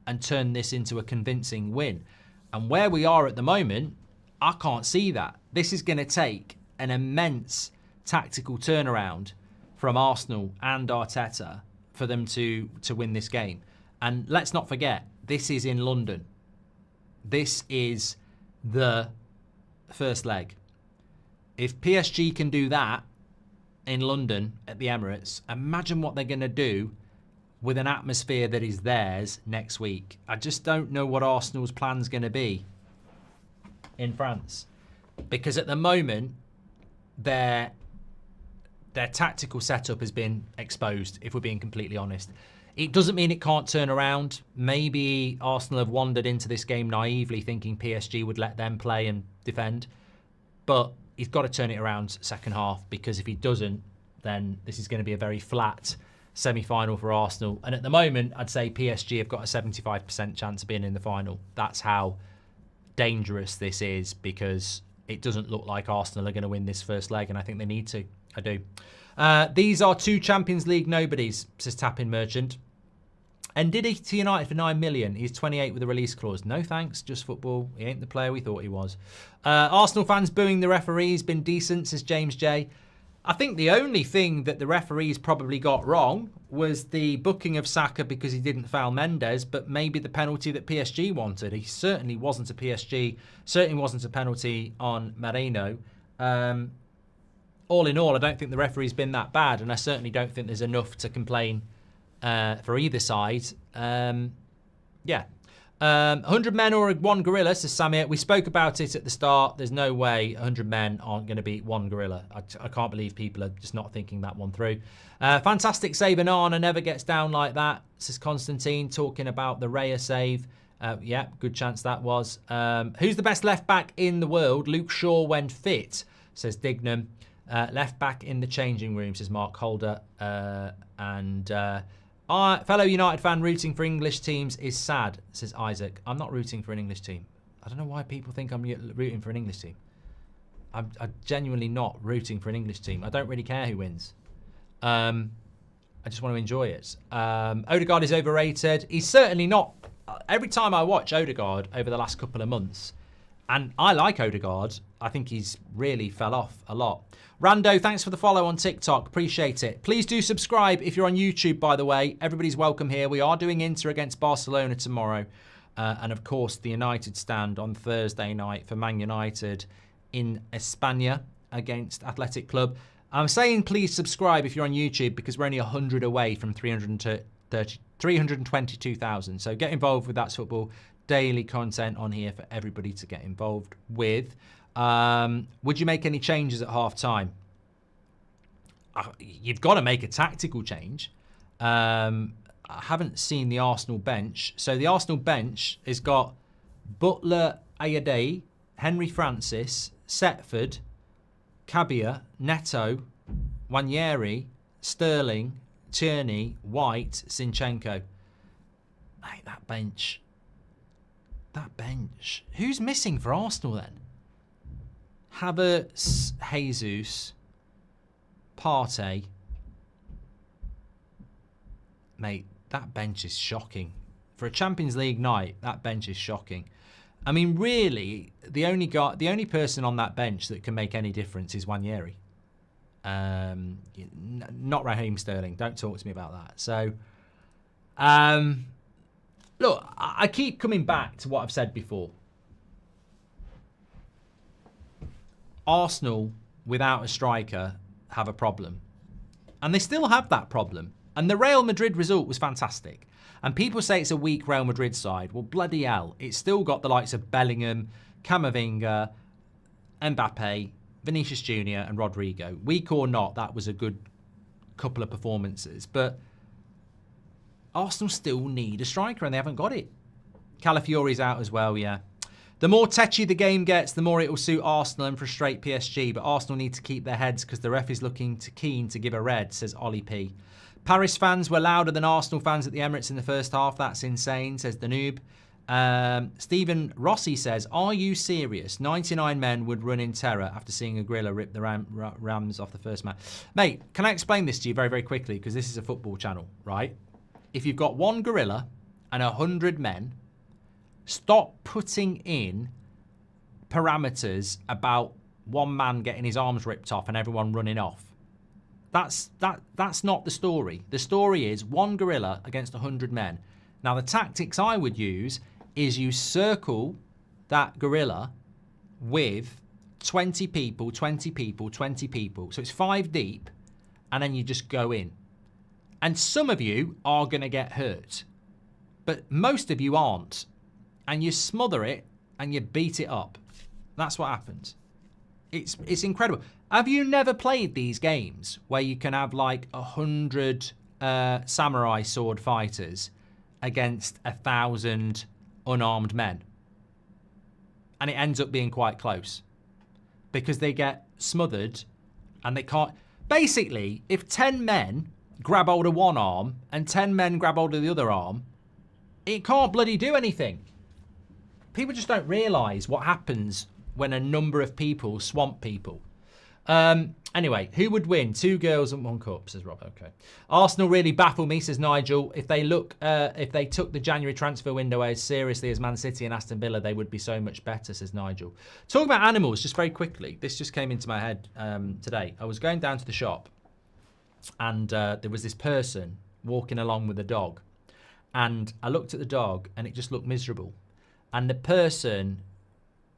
and turn this into a convincing win. And where we are at the moment, I can't see that. This is going to take an immense tactical turnaround from Arsenal and Arteta for them to win this game. And let's not forget, this is in London. This is the first leg. If PSG can do that in London at the Emirates, imagine what they're going to do with an atmosphere that is theirs next week. I just don't know what Arsenal's plan's going to be in France. Because at the moment, their tactical setup has been exposed, if we're being completely honest. It doesn't mean it can't turn around. Maybe Arsenal have wandered into this game naively thinking PSG would let them play and defend. But he's got to turn it around second half, because if he doesn't, then this is going to be a very flat semi-final for Arsenal. And at the moment, I'd say PSG have got a 75% chance of being in the final. That's how dangerous this is, because it doesn't look like Arsenal are going to win this first leg, and I think they need to. I do. These are 2 Champions League nobodies, says Tapping Merchant. And did he to United for 9 million? He's 28 with a release clause. No thanks, just football. He ain't the player we thought he was. Arsenal fans booing the referees. Been decent, says James J. I think the only thing that the referees probably got wrong was the booking of Saka because he didn't foul Mendes, but maybe the penalty that PSG wanted. He certainly wasn't a PSG, certainly wasn't a penalty on Marino. All in all, I don't think the referee's been that bad, and I certainly don't think there's enough to complain for either side. 100 men or 1 gorilla, says Samir. We spoke about it at the start. There's no way 100 men aren't going to beat 1 gorilla. I can't believe people are just not thinking that one through. Fantastic save, and Arna never gets down like that, says Constantine, talking about the Raya save. Good chance that was. Who's the best left back in the world? Luke Shaw when fit, says Dignam. Left back in the changing room, says Mark Holder. Fellow United fan rooting for English teams is sad, says Isaac. I'm not rooting for an English team. I don't know why people think I'm rooting for an English team. I'm genuinely not rooting for an English team. I don't really care who wins. I just want to enjoy it. Odegaard is overrated. He's certainly not. Every time I watch Odegaard over the last couple of months, and I like Odegaard, I think he's really fell off a lot. Rando, thanks for the follow on TikTok. Appreciate it. Please do subscribe if you're on YouTube, by the way. Everybody's welcome here. We are doing Inter against Barcelona tomorrow. And, of course, the United stand on Thursday night for Man United in España against Athletic Club. I'm saying please subscribe if you're on YouTube, because we're only 100 away from 322,000. So get involved with That's Football. Daily content on here for everybody to get involved with. Would you make any changes at half time? You've got to make a tactical change. I haven't seen the Arsenal bench. So the Arsenal bench has got Butler, Ayadei, Henry Francis, Setford, Cabia, Neto, Wanyeri, Sterling, Tierney, White, Zinchenko. Mate, that bench. Who's missing for Arsenal then? Havertz, Jesus, Partey. Mate, that bench is shocking. For a Champions League night, that bench is shocking. I mean, really, the only person on that bench that can make any difference is Nwaneri. Not Raheem Sterling. Don't talk to me about that. So, look, I keep coming back to what I've said before. Arsenal, without a striker, have a problem. And they still have that problem. And the Real Madrid result was fantastic. And people say it's a weak Real Madrid side. Well, bloody hell. It's still got the likes of Bellingham, Camavinga, Mbappe, Vinicius Jr. and Rodrigo. Weak or not, that was a good couple of performances. But Arsenal still need a striker and they haven't got it. Calafiori's out as well, yeah. The more tetchy the game gets, the more it will suit Arsenal and frustrate PSG. But Arsenal need to keep their heads because the ref is looking keen to give a red, says Ollie P. Paris fans were louder than Arsenal fans at the Emirates in the first half. That's insane, says the noob. Stephen Rossi says, are you serious? 99 men would run in terror after seeing a gorilla rip the Rams off the first match. Mate, can I explain this to you very, very quickly? Because this is a football channel, right? If you've got one gorilla and 100 men, stop putting in parameters about one man getting his arms ripped off and everyone running off. That's not the story. The story is one gorilla against 100 men. Now, the tactics I would use is you circle that gorilla with 20 people, 20 people, 20 people. So it's 5 deep, and then you just go in. And some of you are going to get hurt, but most of you aren't. And you smother it and you beat it up. That's what happens. It's incredible. Have you never played these games where you can have like 100 samurai sword fighters against 1,000 unarmed men? And it ends up being quite close because they get smothered and they can't. Basically, if 10 men grab hold of one arm and 10 men grab hold of the other arm, it can't bloody do anything. People just don't realise what happens when a number of people swamp people. Anyway, who would win? 2 girls and 1 cup, says Rob. Okay. Arsenal really baffle me, says Nigel. If they took the January transfer window as seriously as Man City and Aston Villa, they would be so much better, says Nigel. Talking about animals, just very quickly. This just came into my head today. I was going down to the shop and there was this person walking along with a dog. And I looked at the dog and it just looked miserable. And the person,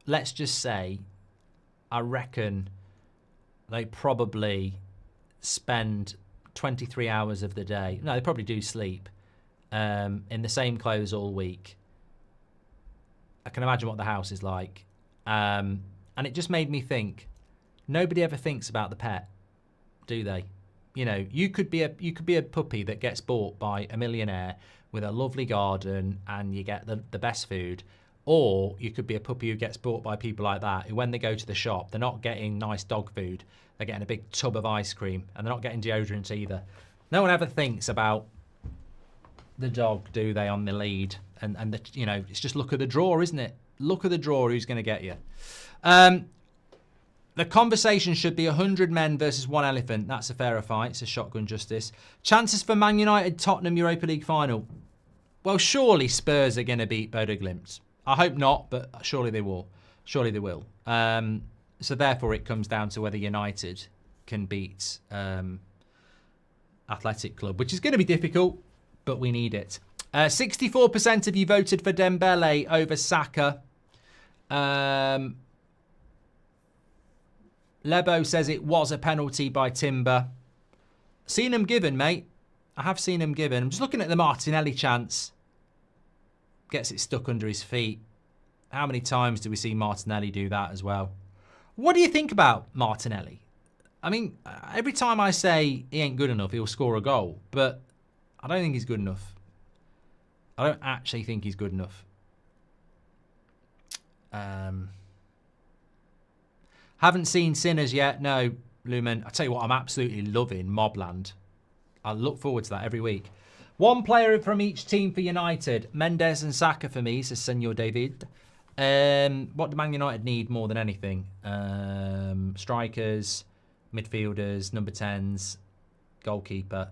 let's just say, I reckon they probably spend 23 hours of the day. No, they probably do sleep in the same clothes all week. I can imagine what the house is like. And it just made me think, nobody ever thinks about the pet, do they? You know, you could be a puppy that gets bought by a millionaire with a lovely garden and you get the best food. Or you could be a puppy who gets bought by people like that, who when they go to the shop, they're not getting nice dog food. They're getting a big tub of ice cream and they're not getting deodorant either. No one ever thinks about the dog, do they, on the lead? And the, you know, it's just look at the draw, isn't it? Look at the draw, who's going to get you. The conversation should be 100 men versus 1 elephant. That's a fairer fight, says Shotgun Justice. Chances for Man United Tottenham Europa League final. Well, surely Spurs are going to beat Bodo Glimt. I hope not, but surely they will. Surely they will. So therefore, it comes down to whether United can beat Athletic Club, which is going to be difficult, but we need it. 64% of you voted for Dembele over Saka. Lebo says it was a penalty by Timber. Seen him given, mate. I have seen him given. I'm just looking at the Martinelli chance. Gets it stuck under his feet. How many times do we see Martinelli do that as well? What do you think about Martinelli? I mean, every time I say he ain't good enough, he'll score a goal. But I don't think he's good enough. I don't actually think he's good enough. Haven't seen Sinners yet. No, Lumen. I tell you what, I'm absolutely loving Mobland. I look forward to that every week. 1 player from each team for United. Mendes and Saka for me, says Senor David. What do Man United need more than anything? Strikers, midfielders, number 10s, goalkeeper.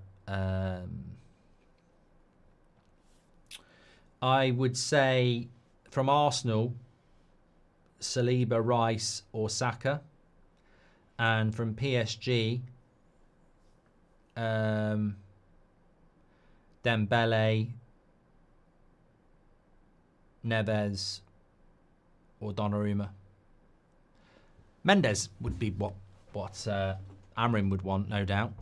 I would say from Arsenal, Saliba, Rice or Saka. And from PSG, Dembele, Neves or Donnarumma. Mendes would be what Amrin would want, no doubt.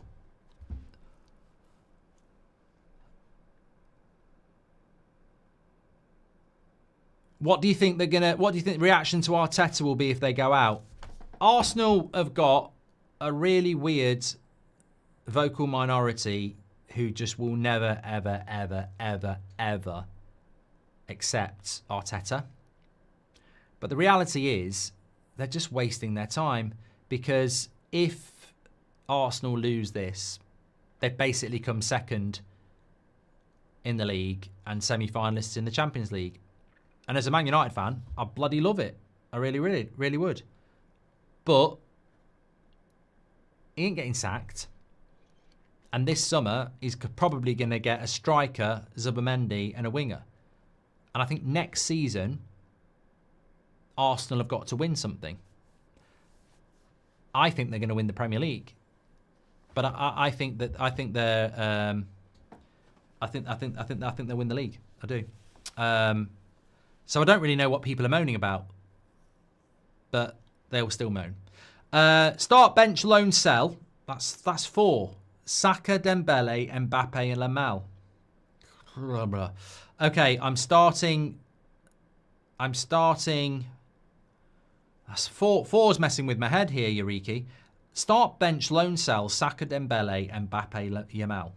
What do you think the reaction to Arteta will be if they go out? Arsenal have got a really weird vocal minority who just will never, ever, ever, ever, ever accept Arteta. But the reality is they're just wasting their time, because if Arsenal lose this, they've basically come second in the league and semi-finalists in the Champions League. And as a Man United fan, I bloody love it. I really, really, really would. But he ain't getting sacked. And this summer, he's probably going to get a striker, Zubimendi, and a winger. And I think next season, Arsenal have got to win something. I think they're going to win the Premier League. But I think they'll win the league. I do. So I don't really know what people are moaning about, but they will still moan. Start, bench, loan, sell. That's 4. Saka, Dembele, Mbappe, and Lamel. Okay, I'm starting. That's 4. 4's messing with my head here, Eureki. Start, bench, loan, sell. Saka, Dembele, Mbappe, Yamal.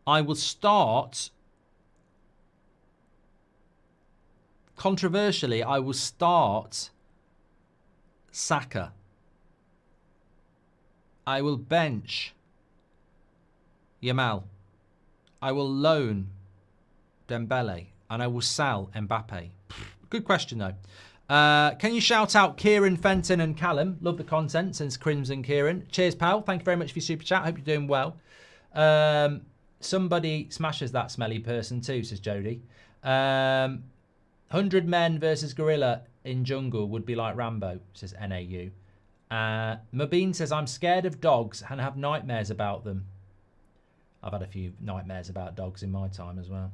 I will start. Controversially, I will start Saka. I will bench Yamal. I will loan Dembele. And I will sell Mbappe. Good question, though. Can you shout out Kieran, Fenton and Callum? Love the content since Crimson Kieran. Cheers, pal. Thank you very much for your super chat. Hope you're doing well. Somebody smashes that smelly person too, says Jody. 100 men versus gorilla in jungle would be like Rambo, says NAU. Mabeen says, I'm scared of dogs and have nightmares about them. I've had a few nightmares about dogs in my time as well.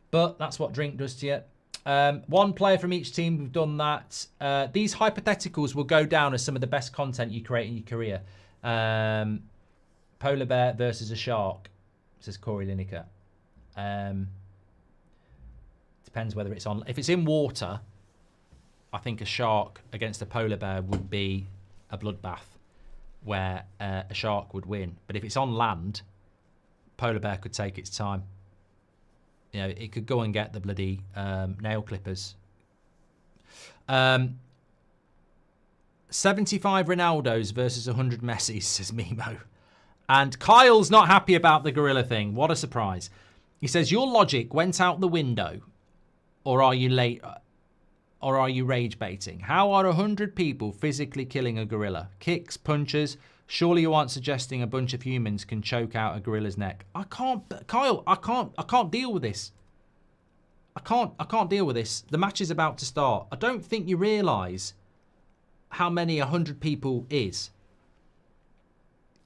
But that's what drink does to you. 1 player from each team, we've done that. These hypotheticals will go down as some of the best content you create in your career. Polar bear versus a shark, says Corey Lineker. Depends whether it's on. If it's in water, I think a shark against a polar bear would be a bloodbath where a shark would win. But if it's on land, polar bear could take its time. You know, it could go and get the bloody nail clippers. 75 Ronaldos versus 100 Messis, says Mimo. And Kyle's not happy about the gorilla thing. What a surprise. He says, your logic went out the window. Or are you late? Or are you rage baiting? How are 100 people physically killing a gorilla? Kicks, punches. Surely you aren't suggesting a bunch of humans can choke out a gorilla's neck. I can't, Kyle. I can't deal with this. I can't deal with this. The match is about to start. I don't think you realise how many 100 people is.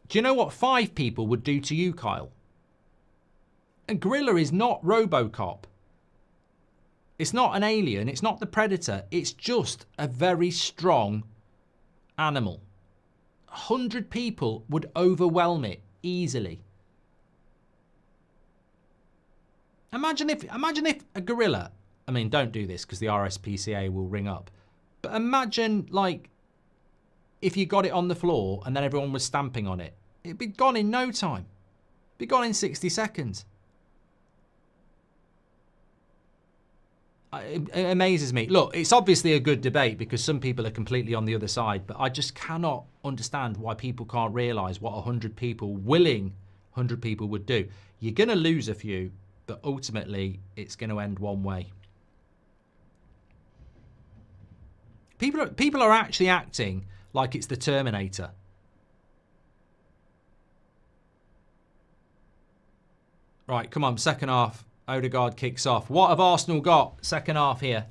Do you know what 5 people would do to you, Kyle? A gorilla is not RoboCop. It's not an alien. It's not the Predator. It's just a very strong animal. 100 people would overwhelm it easily. Imagine if a gorilla, I mean, don't do this because the RSPCA will ring up. But imagine, like, if you got it on the floor and then everyone was stamping on it. It'd be gone in no time. It'd be gone in 60 seconds. It amazes me. Look, it's obviously a good debate because some people are completely on the other side, but I just cannot understand why people can't realise what 100 people, willing 100 people would do. You're going to lose a few, but ultimately it's going to end one way. People are actually acting like it's the Terminator. Right, come on, second half. Odegaard kicks off. What have Arsenal got second half here?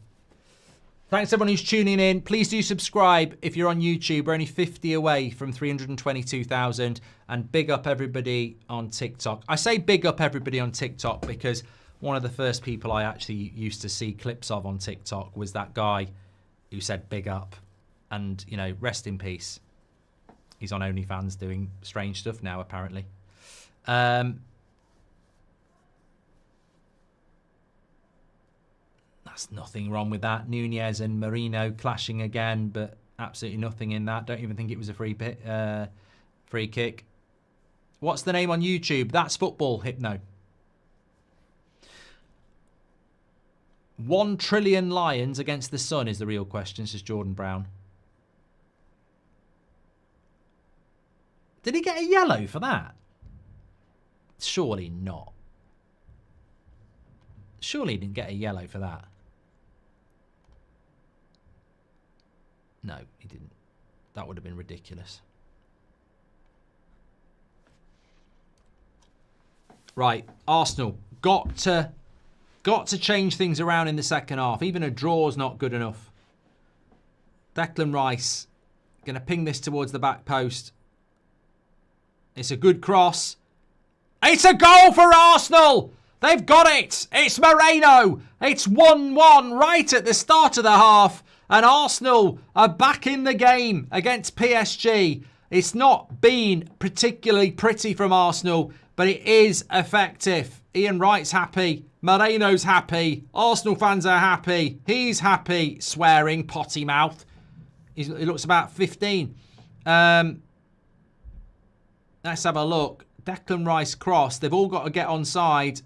Thanks everyone who's tuning in. Please do subscribe if you're on YouTube. We're only 50 away from 322,000. And big up everybody on TikTok. I say big up everybody on TikTok because one of the first people I actually used to see clips of on TikTok was that guy who said big up. And, you know, rest in peace. He's on OnlyFans doing strange stuff now, apparently. That's nothing wrong with that. Nunez and Marino clashing again, but absolutely nothing in that. Don't even think it was a free kick. What's the name on YouTube? That's Football Hypno. 1 trillion lions against the sun is the real question, says Jordan Brown. Did he get a yellow for that? Surely not. Surely he didn't get a yellow for that. No, he didn't. That would have been ridiculous. Right, Arsenal got to change things around in the second half. Even a draw's not good enough. Declan Rice going to ping this towards the back post. It's a good cross. It's a goal for Arsenal! They've got it! It's Moreno! It's 1-1 right at the start of the half. And Arsenal are back in the game against PSG. It's not been particularly pretty from Arsenal, but it is effective. Ian Wright's happy. Moreno's happy. Arsenal fans are happy. He's happy. Swearing, potty mouth. He looks about 15. Let's have a look. Declan Rice cross. They've all got to get onside.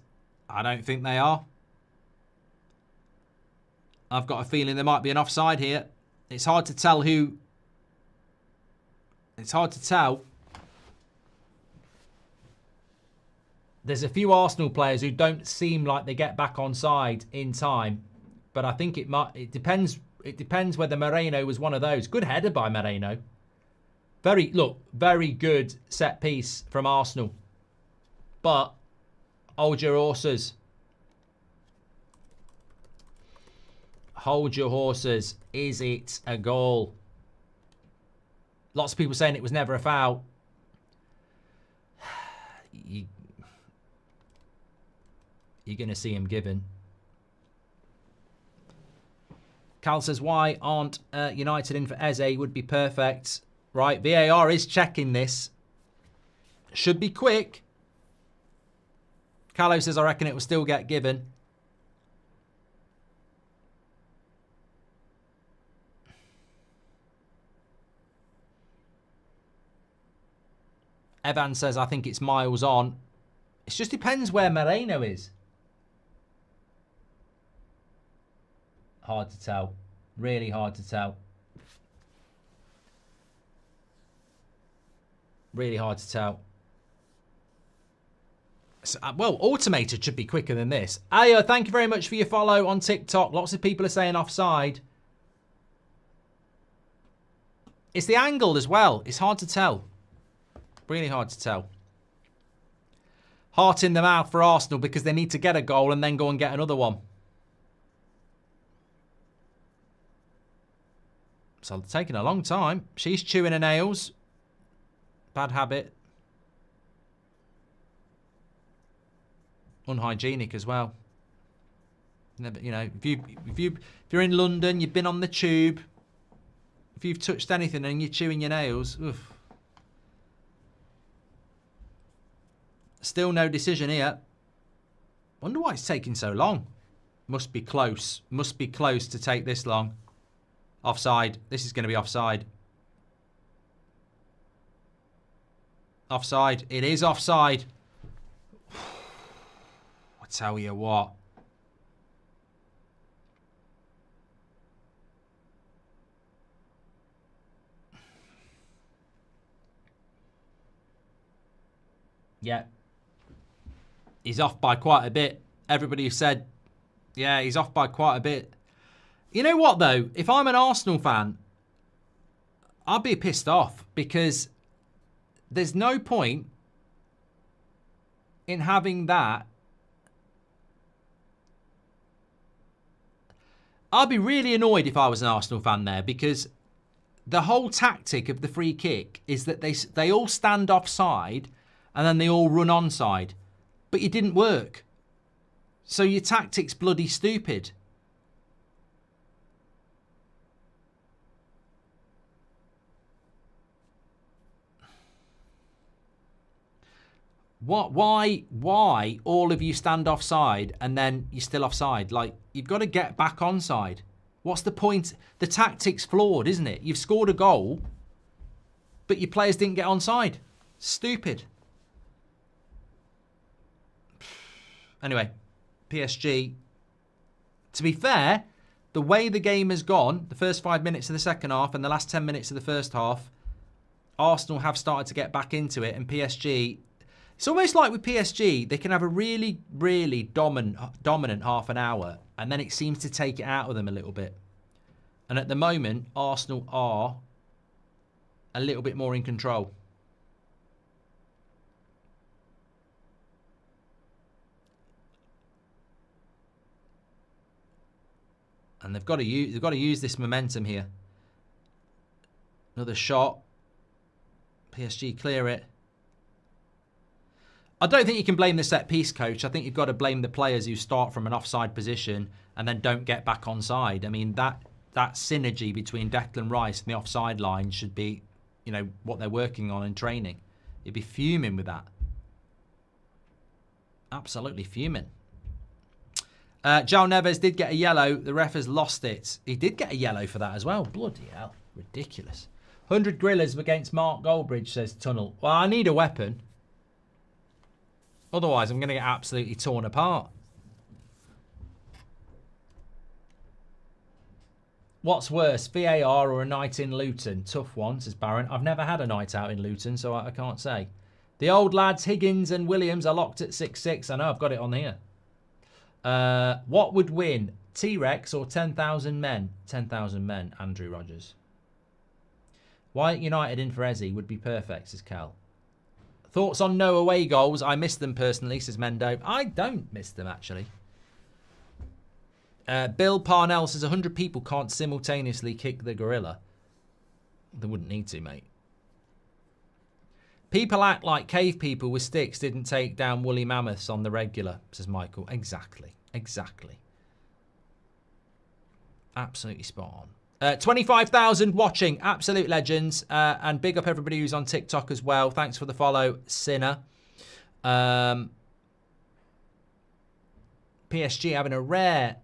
I don't think they are. I've got a feeling there might be an offside here. It's hard to tell who... It's hard to tell. There's a few Arsenal players who don't seem like they get back onside in time. But I think it might... It depends whether Moreno was one of those. Good header by Moreno. Very good set piece from Arsenal. But hold your horses. Hold your horses. Is it a goal? Lots of people saying it was never a foul. You're going to see him given. Cal says, why aren't United in for Eze? Would be perfect. Right, VAR is checking this. Should be quick. Callow says, I reckon it will still get given. Evan says, I think it's miles on. It just depends where Moreno is. Hard to tell. Really hard to tell. Really hard to tell. So, well, automated should be quicker than this. Ayo, thank you very much for your follow on TikTok. Lots of people are saying offside. It's the angle as well. It's hard to tell. Really hard to tell. Heart in the mouth for Arsenal because they need to get a goal and then go and get another one. So it's taking a long time. She's chewing her nails. Bad habit. Unhygienic as well. Never, you know, if you're in London, you've been on the tube. If you've touched anything and you're chewing your nails, oof. Still no decision here. Wonder why it's taking so long. Must be close. Must be close to take this long. Offside. This is going to be offside. Offside. It is offside. I tell you what. Yeah. He's off by quite a bit. Everybody said, yeah, he's off by quite a bit. You know what, though? If I'm an Arsenal fan, I'd be pissed off because there's no point in having that. I'd be really annoyed if I was an Arsenal fan there, because the whole tactic of the free kick is that they all stand offside and then they all run onside. But it didn't work. So your tactic's bloody stupid. What? Why all of you stand offside and then you're still offside? Like, you've got to get back onside. What's the point? The tactic's flawed, isn't it? You've scored a goal, but your players didn't get onside. Stupid. Anyway, PSG. To be fair, the way the game has gone, the first 5 minutes of the second half and the last 10 minutes of the first half, Arsenal have started to get back into it, and PSG... It's almost like with PSG, they can have a really, really dominant half an hour, and then it seems to take it out of them a little bit. And at the moment, Arsenal are a little bit more in control. And they've got to use this momentum here. Another shot. PSG clear it. I don't think you can blame the set-piece coach. I think you've got to blame the players who start from an offside position and then don't get back onside. I mean, that synergy between Declan Rice and the offside line should be, you know, what they're working on in training. You'd be fuming with that. Absolutely fuming. João Neves did get a yellow. The ref has lost it. He did get a yellow for that as well. Bloody hell. Ridiculous. 100 grillers against Mark Goldbridge, says Tunnel. Well, I need a weapon. Otherwise, I'm going to get absolutely torn apart. What's worse, VAR or a night in Luton? Tough one, says Baron. I've never had a night out in Luton, so I can't say. The old lads, Higgins and Williams, are locked at 6-6. I know, I've got it on here. What would win, T-Rex or 10,000 men? 10,000 men, Andrew Rogers. Wyatt United in for Eze would be perfect, says Cal. Thoughts on no away goals? I miss them personally, says Mendo. I don't miss them, actually. Bill Parnell says 100 people can't simultaneously kick the gorilla. They wouldn't need to, mate. People act like cave people with sticks didn't take down woolly mammoths on the regular, says Michael. Exactly. Exactly. Absolutely spot on. 25,000 watching. Absolute legends. And big up everybody who's on TikTok as well. Thanks for the follow, Sinner. PSG having a rare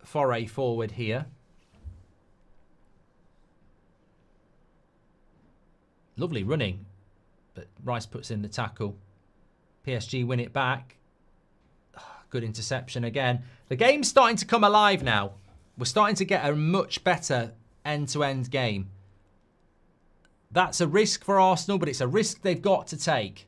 foray forward here. Lovely running. But Rice puts in the tackle. PSG win it back. Good interception again. The game's starting to come alive now. We're starting to get a much better end-to-end game. That's a risk for Arsenal, but it's a risk they've got to take.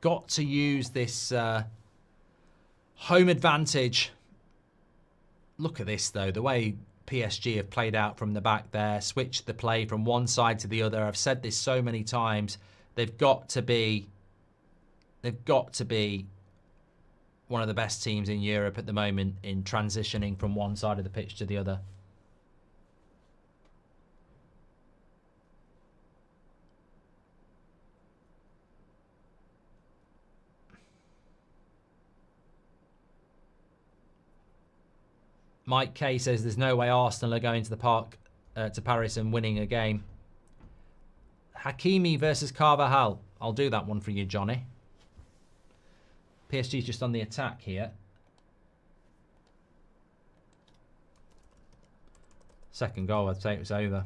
Got to use this home advantage. Look at this, though. The way PSG have played out from the back there, switched the play from one side to the other. I've said this so many times. They've got to be one of the best teams in Europe at the moment in transitioning from one side of the pitch to the other. Mike K says there's no way Arsenal are going to the park to Paris and winning a game. Hakimi versus Carvajal. I'll do that one for you, Johnny. PSG's just on the attack here. Second goal, I'd say it was over.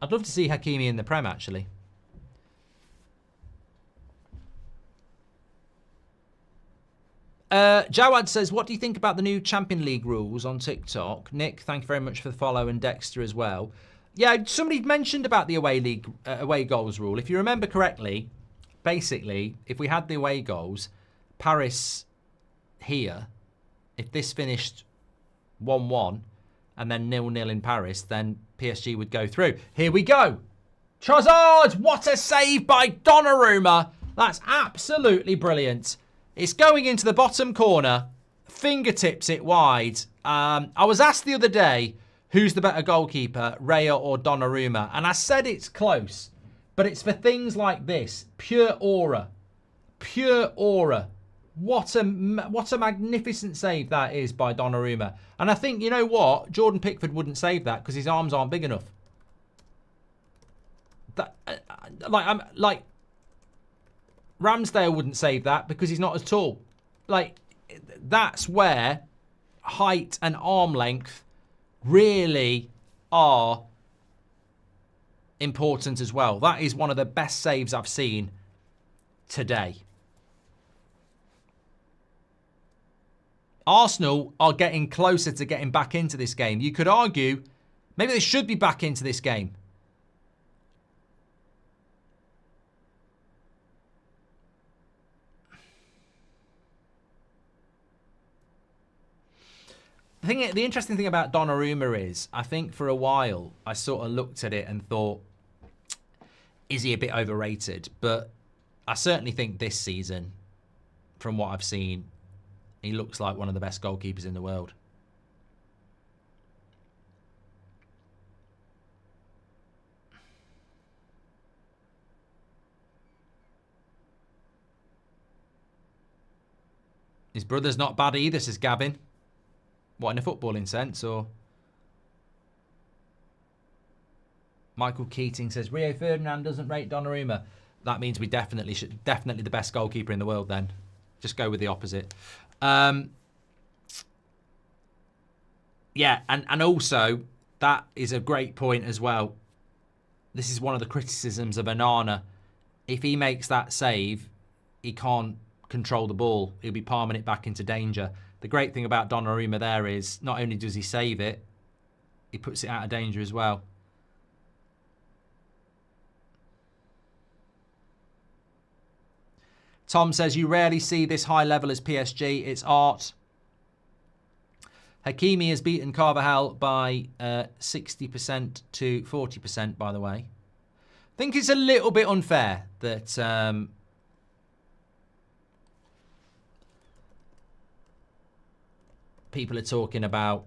I'd love to see Hakimi in the Prem, actually. Jawad says, what do you think about the new Champions League rules on TikTok? Nick, thank you very much for the follow, and Dexter as well. Yeah, somebody mentioned about the away goals rule. If you remember correctly, basically, if we had the away goals, Paris here, if this finished 1-1 and then 0-0 in Paris, then PSG would go through. Here we go. Trossard, what a save by Donnarumma. That's absolutely brilliant. It's going into the bottom corner. Fingertips it wide. I was asked the other day, who's the better goalkeeper, Raya or Donnarumma? And I said it's close, but it's for things like this. Pure aura. Pure aura. What a magnificent save that is by Donnarumma. And I think, you know what? Jordan Pickford wouldn't save that because his arms aren't big enough. Like Ramsdale wouldn't save that because he's not as tall. Like, that's where height and arm length really are important as well. That is one of the best saves I've seen today. Arsenal are getting closer to getting back into this game. You could argue maybe they should be back into this game. The interesting thing about Donnarumma is, I think for a while, I sort of looked at it and thought, is he a bit overrated? But I certainly think this season, from what I've seen, he looks like one of the best goalkeepers in the world. His brother's not bad either, says Gavin. What, in a footballing sense, or? Michael Keating says, Rio Ferdinand doesn't rate Donnarumma. That means we definitely the best goalkeeper in the world then. Just go with the opposite. Yeah, and also, that is a great point as well. This is one of the criticisms of Onana. If he makes that save, he can't control the ball. He'll be palming it back into danger. The great thing about Donnarumma there is, not only does he save it, he puts it out of danger as well. Tom says, you rarely see this high level as PSG. It's art. Hakimi has beaten Carvajal by 60% to 40%, by the way. I think it's a little bit unfair that people are talking about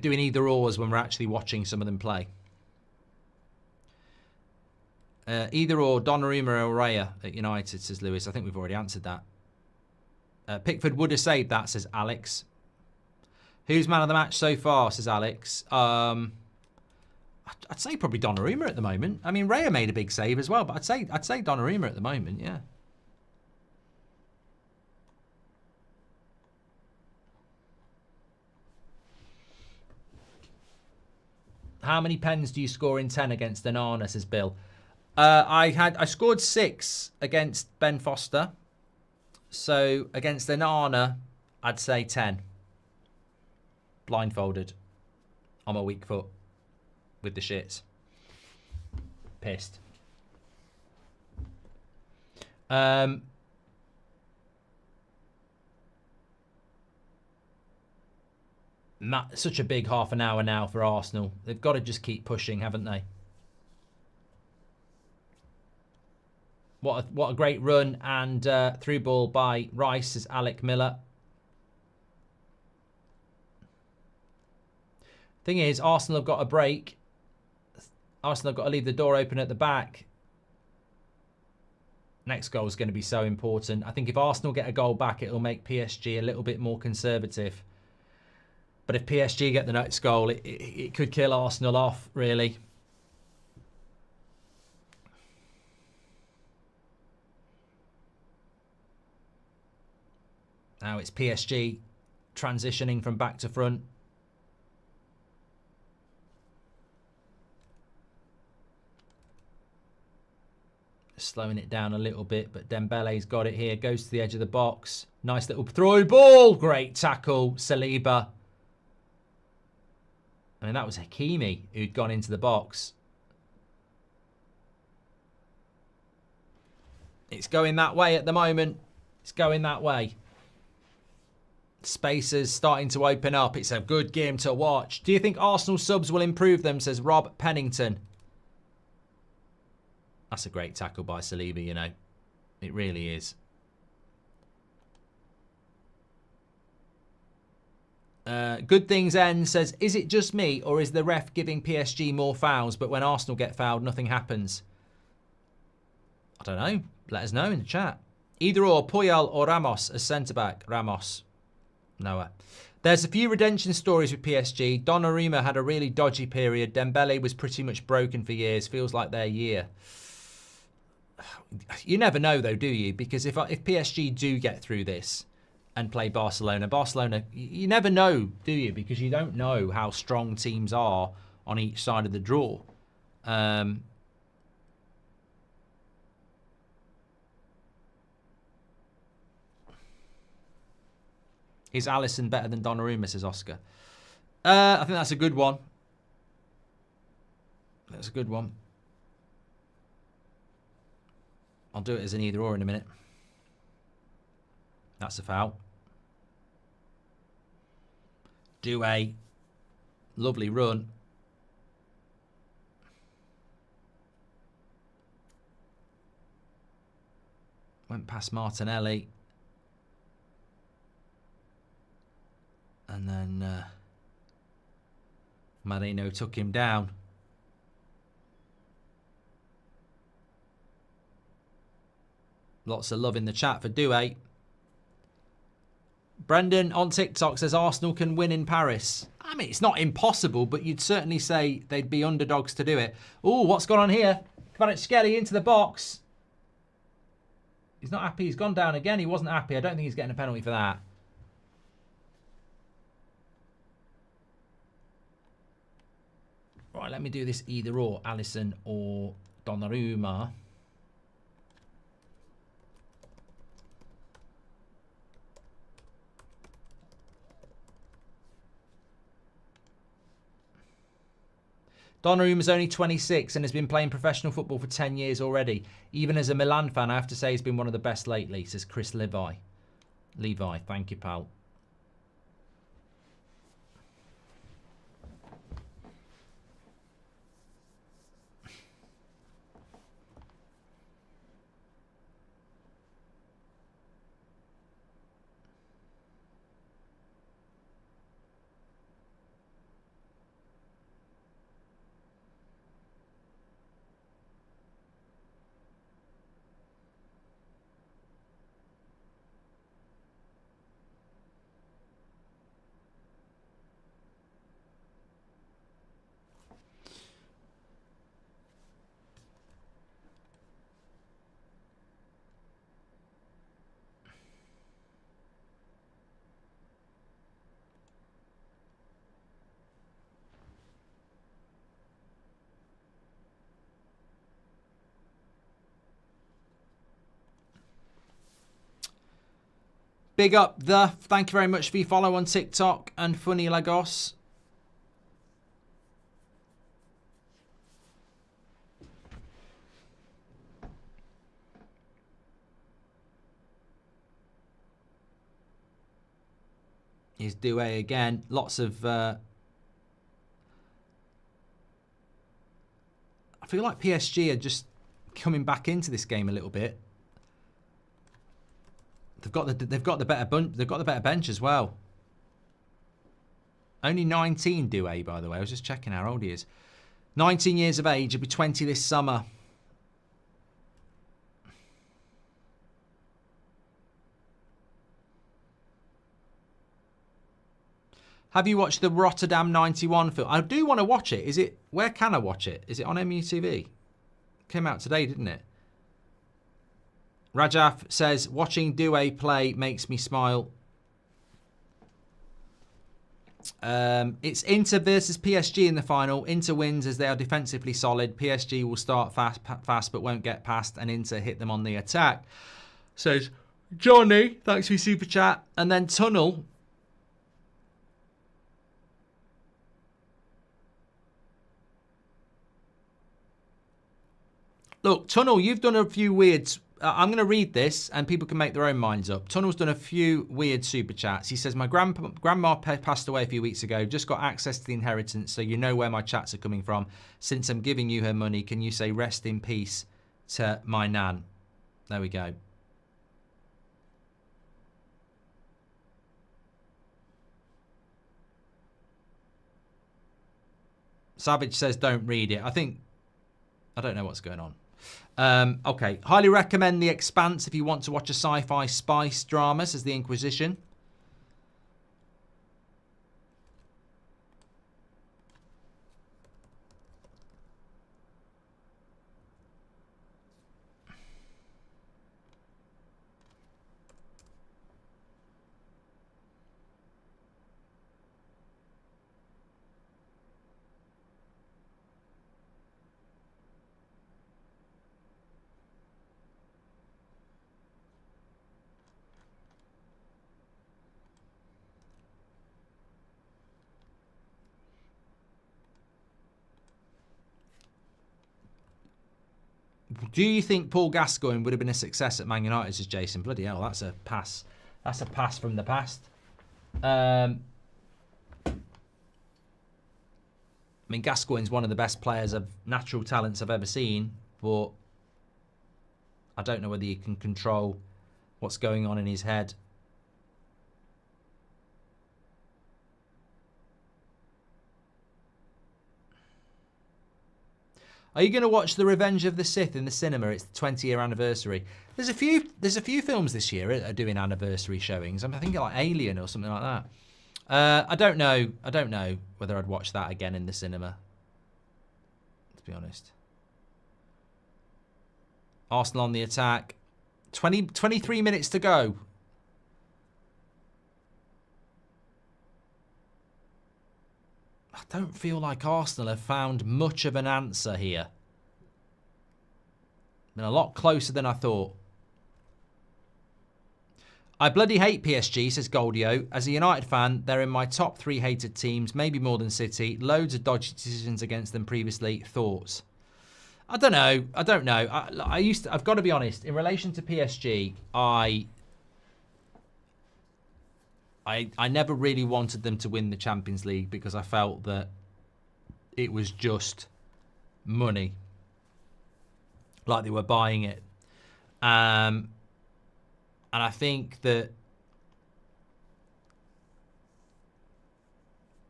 doing either ors when we're actually watching some of them play. Either or, Donnarumma or Raya at United, says Lewis. I think we've already answered that. Pickford would have saved that, says Alex. Who's man of the match so far, says Alex. I'd say probably Donnarumma at the moment. I mean, Raya made a big save as well, but I'd say Donnarumma at the moment, yeah. How many pens do you score in 10 against Onana, says Bill? I scored 6 against Ben Foster. So against Onana, I'd say 10. Blindfolded. On my weak foot. With the shits. Pissed. Such a big half an hour now for Arsenal. They've got to just keep pushing, haven't they? What a great run, and through ball by Rice, as Alec Miller. Thing is, Arsenal have got a break. Arsenal have got to leave the door open at the back. Next goal is going to be so important. I think if Arsenal get a goal back, it'll make PSG a little bit more conservative. But if PSG get the next goal, it could kill Arsenal off, really. Now it's PSG transitioning from back to front. Slowing it down a little bit, but Dembele's got it here. Goes to the edge of the box. Nice little through ball. Great tackle, Saliba. I mean, that was Hakimi who'd gone into the box. It's going that way at the moment. It's going that way. Spaces starting to open up. It's a good game to watch. Do you think Arsenal subs will improve them, says Rob Pennington. That's a great tackle by Saliba, you know. It really is. Good Things End says, is it just me or is the ref giving PSG more fouls, but when Arsenal get fouled, nothing happens? I don't know. Let us know in the chat. Either or, Puyol or Ramos as centre-back. Ramos. Noah. There's a few redemption stories with PSG. Donnarumma had a really dodgy period. Dembele was pretty much broken for years. Feels like their year. You never know, though, do you? Because if PSG do get through this and play Barcelona, you never know, do you? Because you don't know how strong teams are on each side of the draw. Is Alisson better than Donnarumma, says Oscar? I think that's a good one. That's a good one. I'll do it as an either or in a minute. That's a foul. Doué. Lovely run. Went past Martinelli. And then Marino took him down. Lots of love in the chat for Doué. Brendan on TikTok says Arsenal can win in Paris. I mean, it's not impossible, but you'd certainly say they'd be underdogs to do it. Oh, what's gone on here? Kvaratskhelia into the box. He's not happy. He's gone down again. He wasn't happy. I don't think he's getting a penalty for that. Right, let me do this either or. Alisson or Donnarumma. Donnarumma's only 26 and has been playing professional football for 10 years already. Even as a Milan fan, I have to say he's been one of the best lately, says Chris Levi. Levi, thank you, pal. Big up the. Thank you very much for your follow on TikTok and Funny Lagos. Here's Doué again. Lots of... I feel like PSG are just coming back into this game a little bit. They've got the better bench as well. Only 19 Doué, by the way. I was just checking how old he is. 19 years of age. He'll be 20 this summer. Have you watched the Rotterdam 91 film? I do want to watch it. Is it? Where can I watch it? Is it on MUTV? Came out today, didn't it? Rajaf says, watching Doué play makes me smile. It's Inter versus PSG in the final. Inter wins as they are defensively solid. PSG will start fast but won't get past, and Inter hit them on the attack. Says Johnny, thanks for your super chat. And then Tunnel Look, Tunnel, you've done a few weird... I'm going to read this and people can make their own minds up. Tunnel's done a few weird super chats. He says, my grandma passed away a few weeks ago. Just got access to the inheritance, so you know where my chats are coming from. Since I'm giving you her money, can you say rest in peace to my nan? There we go. Savage says, don't read it. I don't know what's going on. Okay, highly recommend The Expanse if you want to watch a sci-fi spice drama, says The Inquisition. Do you think Paul Gascoigne would have been a success at Man United, says Jason? Bloody hell, that's a pass. That's a pass from the past. I mean, Gascoigne's one of the best players of natural talents I've ever seen, but I don't know whether he can control what's going on in his head. Are you going to watch The Revenge of the Sith in the cinema? It's the 20-year anniversary. There's a few films this year that are doing anniversary showings. I think like Alien or something like that. I don't know whether I'd watch that again in the cinema, to be honest. Arsenal on the attack. 23 minutes to go. I don't feel like Arsenal have found much of an answer here. Been a lot closer than I thought. I bloody hate PSG, says Goldio. As a United fan, they're in my top 3 hated teams, maybe more than City. Loads of dodgy decisions against them previously. Thoughts? I don't know. I've got to be honest. In relation to PSG, I never really wanted them to win the Champions League because I felt that it was just money. Like they were buying it. And I think that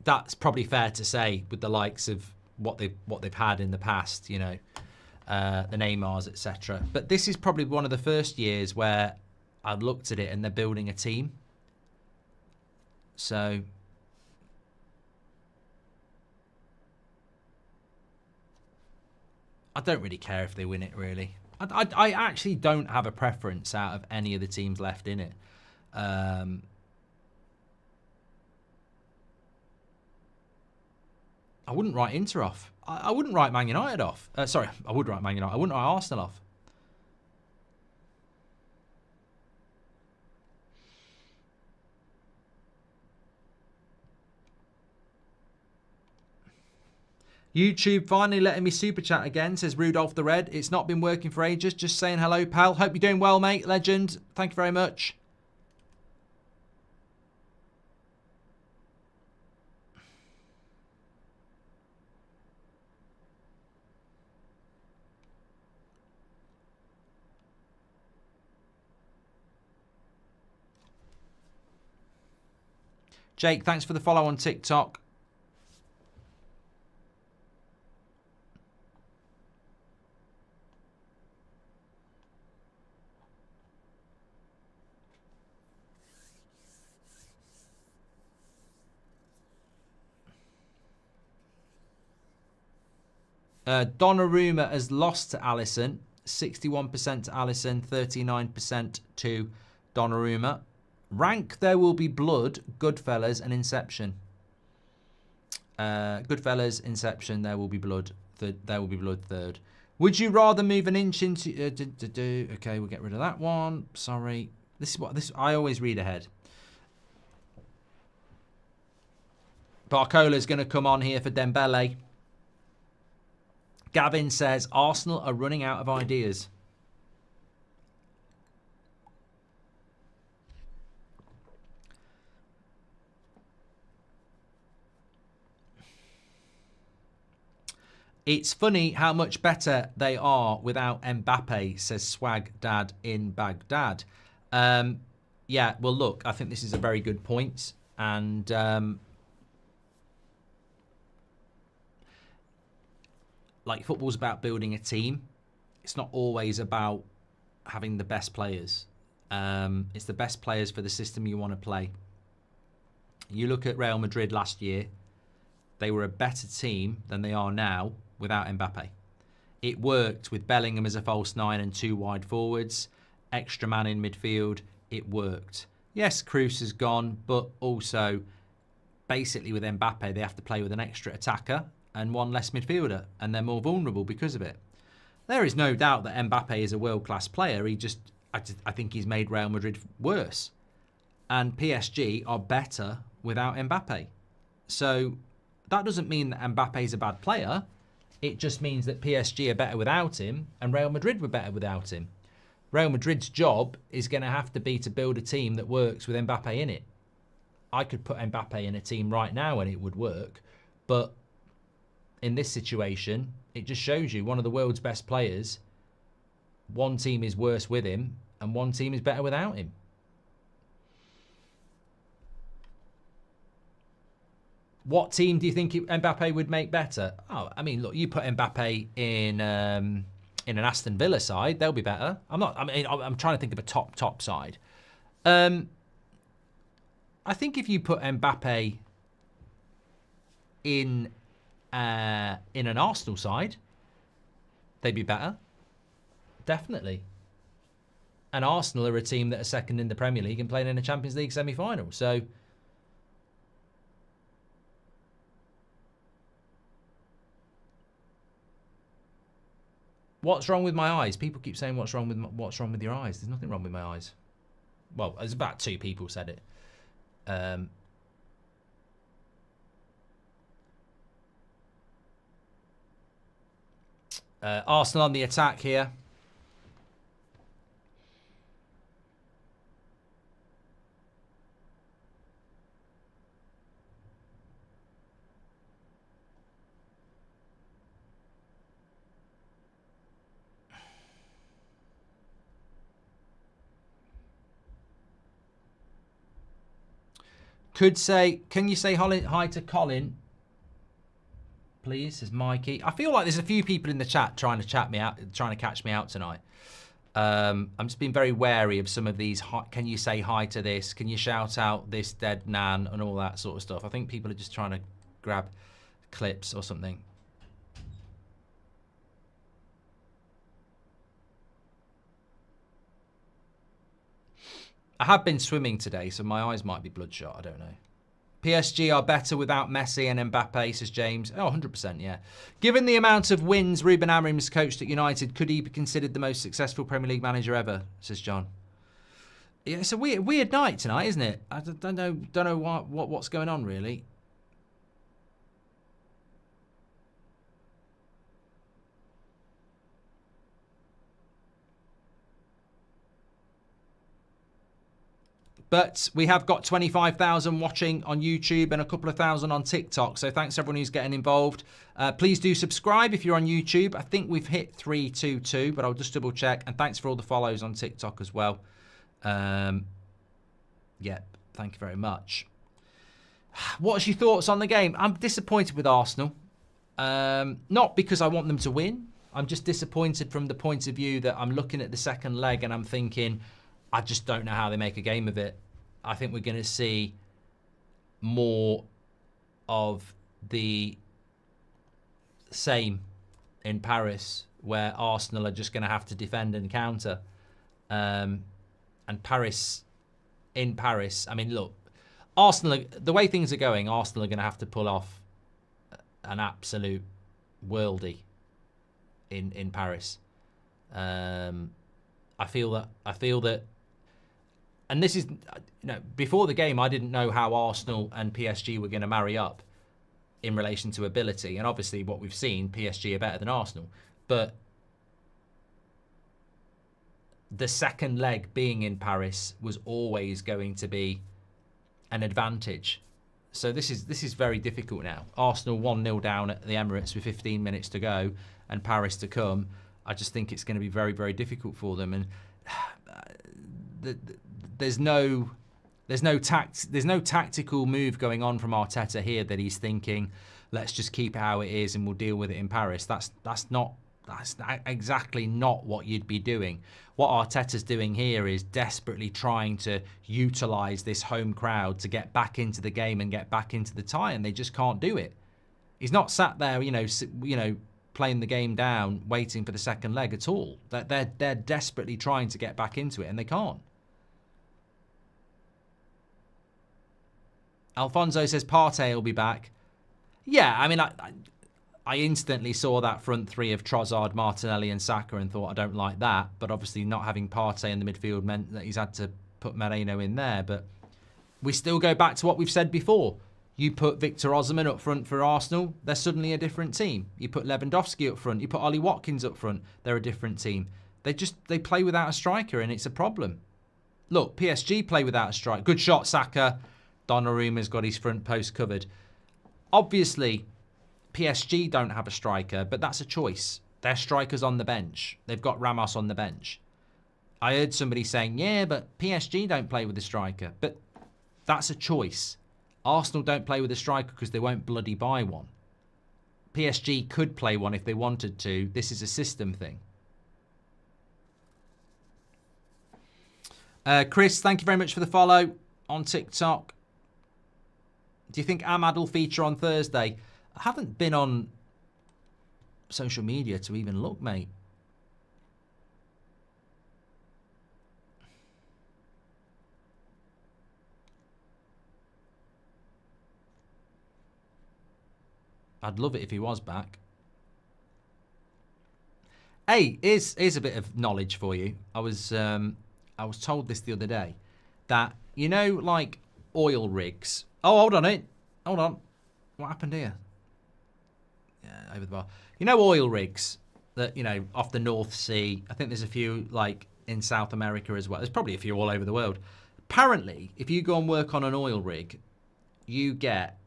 that's probably fair to say with the likes of what they've had in the past, you know, the Neymars, etc. But this is probably one of the first years where I've looked at it and they're building a team. So I don't really care if they win it, really. I actually don't have a preference out of any of the teams left in it. I wouldn't write Inter off. I wouldn't write Man United off. Sorry, I would write Man United. I wouldn't write Arsenal off. YouTube finally letting me super chat again, says Rudolph the Red. It's not been working for ages. Just saying hello, pal. Hope you're doing well, mate. Legend. Thank you very much. Jake, thanks for the follow on TikTok. Donnarumma has lost to Alisson. 61% to Alisson, 39% to Donnarumma. Rank There Will Be Blood, Goodfellas, and Inception. Goodfellas, Inception, There Will Be Blood. There Will Be Blood third. Would you rather move an inch into... Okay, we'll get rid of that one. Sorry. This is what... I always read ahead. Barcola's going to come on here for Dembele. Gavin says Arsenal are running out of ideas. It's funny how much better they are without Mbappe, says Swag Dad in Baghdad. Yeah, well, look, I think this is a very good point. And like, football's about building a team. It's not always about having the best players. It's the best players for the system you want to play. You look at Real Madrid last year, they were a better team than they are now without Mbappe. It worked with Bellingham as a false nine and 2 wide forwards, extra man in midfield. It worked. Yes, Kroos is gone, but also basically with Mbappe, they have to play with an extra attacker and 1 less midfielder, and they're more vulnerable because of it. There is no doubt that Mbappe is a world-class player. I think he's made Real Madrid worse. And PSG are better without Mbappe. So that doesn't mean that Mbappe is a bad player. It just means that PSG are better without him and Real Madrid were better without him. Real Madrid's job is going to have to be to build a team that works with Mbappe in it. I could put Mbappe in a team right now and it would work. But in this situation, it just shows you one of the world's best players. One team is worse with him and one team is better without him. What team do you think Mbappe would make better? Oh, I mean, look, you put Mbappe in an Aston Villa side, they'll be better. I'm trying to think of a top side. I think if you put Mbappe in an Arsenal side, they'd be better. Definitely. And Arsenal are a team that are second in the Premier League and playing in a Champions League semi-final. So what's wrong with my eyes? People keep saying what's wrong with your eyes? There's nothing wrong with my eyes. Well, there's about 2 people said it. Arsenal on the attack here. Can you say hi to Colin, please? Says Mikey. I feel like there's a few people in the chat trying to catch me out tonight. I'm just being very wary of some of these. Can you say hi to this? Can you shout out this dead nan and all that sort of stuff? I think people are just trying to grab clips or something. I have been swimming today, so my eyes might be bloodshot. I don't know. PSG are better without Messi and Mbappe, says James. Oh, 100%, yeah. Given the amount of wins Ruben Amorim's coached at United, could he be considered the most successful Premier League manager ever, says John. Yeah, it's a weird night tonight, isn't it? I don't know what's going on, really. But we have got 25,000 watching on YouTube and a couple of thousand on TikTok. So thanks to everyone who's getting involved. Please do subscribe if you're on YouTube. I think we've hit 322, but I'll just double check. And thanks for all the follows on TikTok as well. Yeah, thank you very much. What's your thoughts on the game? I'm disappointed with Arsenal. Not because I want them to win. I'm just disappointed from the point of view that I'm looking at the second leg and I'm thinking, I just don't know how they make a game of it. I think we're going to see more of the same in Paris, where Arsenal are just going to have to defend and counter. And Paris, in Paris, I mean, look, Arsenal, the way things are going, Arsenal are going to have to pull off an absolute worldie in Paris. I feel that. And this is, before the game, I didn't know how Arsenal and PSG were going to marry up. in relation to ability. And obviously what we've seen, PSG are better than Arsenal. But the second leg being in Paris was always going to be an advantage. So this is very difficult now. Arsenal 1-0 down at the Emirates with 15 minutes to go and Paris to come. I just think it's going to be very, very difficult for them. And there's no tactical move going on from Arteta here that he's thinking, let's just keep it how it is and we'll deal with it in Paris. That's exactly not what you'd be doing. What Arteta's doing here is desperately trying to utilise this home crowd to get back into the game and get back into the tie, and they just can't do it. He's not sat there, playing the game down, waiting for the second leg at all. They're desperately trying to get back into it, and they can't. Alfonso says Partey will be back. Yeah, I mean, I instantly saw that front three of Trossard, Martinelli and Saka and thought, I don't like that. But obviously not having Partey in the midfield meant that he's had to put Moreno in there. But we still go back to what we've said before. You put Victor Osimhen up front for Arsenal, they're suddenly a different team. You put Lewandowski up front, you put Ollie Watkins up front, they're a different team. They play without a striker and it's a problem. Look, PSG play without a striker. Good shot, Saka. Donnarumma's got his front post covered. Obviously, PSG don't have a striker, but that's a choice. Their striker's on the bench. They've got Ramos on the bench. I heard somebody saying, yeah, but PSG don't play with a striker. But that's a choice. Arsenal don't play with a striker because they won't bloody buy one. PSG could play one if they wanted to. This is a system thing. Chris, thank you very much for the follow on TikTok. Do you think Ahmad will feature on Thursday? I haven't been on social media to even look, mate. I'd love it if he was back. Hey, here's a bit of knowledge for you. I was told this the other day that, like oil rigs. Oh, hold on. What happened here? Yeah, over the bar. Oil rigs that, off the North Sea. I think there's a few like in South America as well. There's probably a few all over the world. Apparently, if you go and work on an oil rig, you get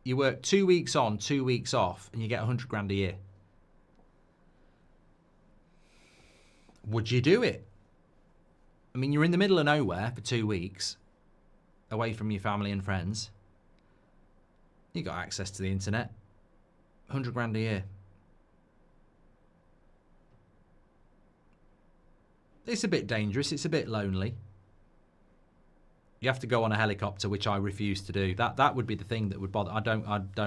you work 2 weeks on, 2 weeks off, and you get 100 grand a year. Would you do it? I mean, you're in the middle of nowhere for 2 weeks, away from your family and friends. You got access to the internet. 100 grand a year. It's a bit dangerous. It's a bit lonely. You have to go on a helicopter, which I refuse to do. That would be the thing that would bother. I don't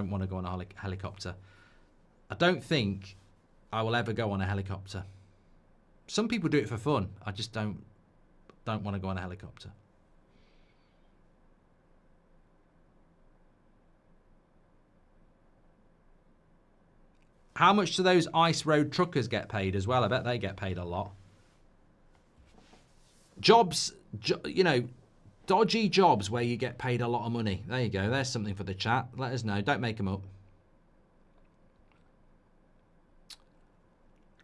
want to go on a helicopter. I don't think I will ever go on a helicopter. Some people do it for fun. I just don't want to go on a helicopter. How much do those ice road truckers get paid as well? I bet they get paid a lot. Jobs, dodgy jobs where you get paid a lot of money. There you go. There's something for the chat. Let us know. Don't make them up.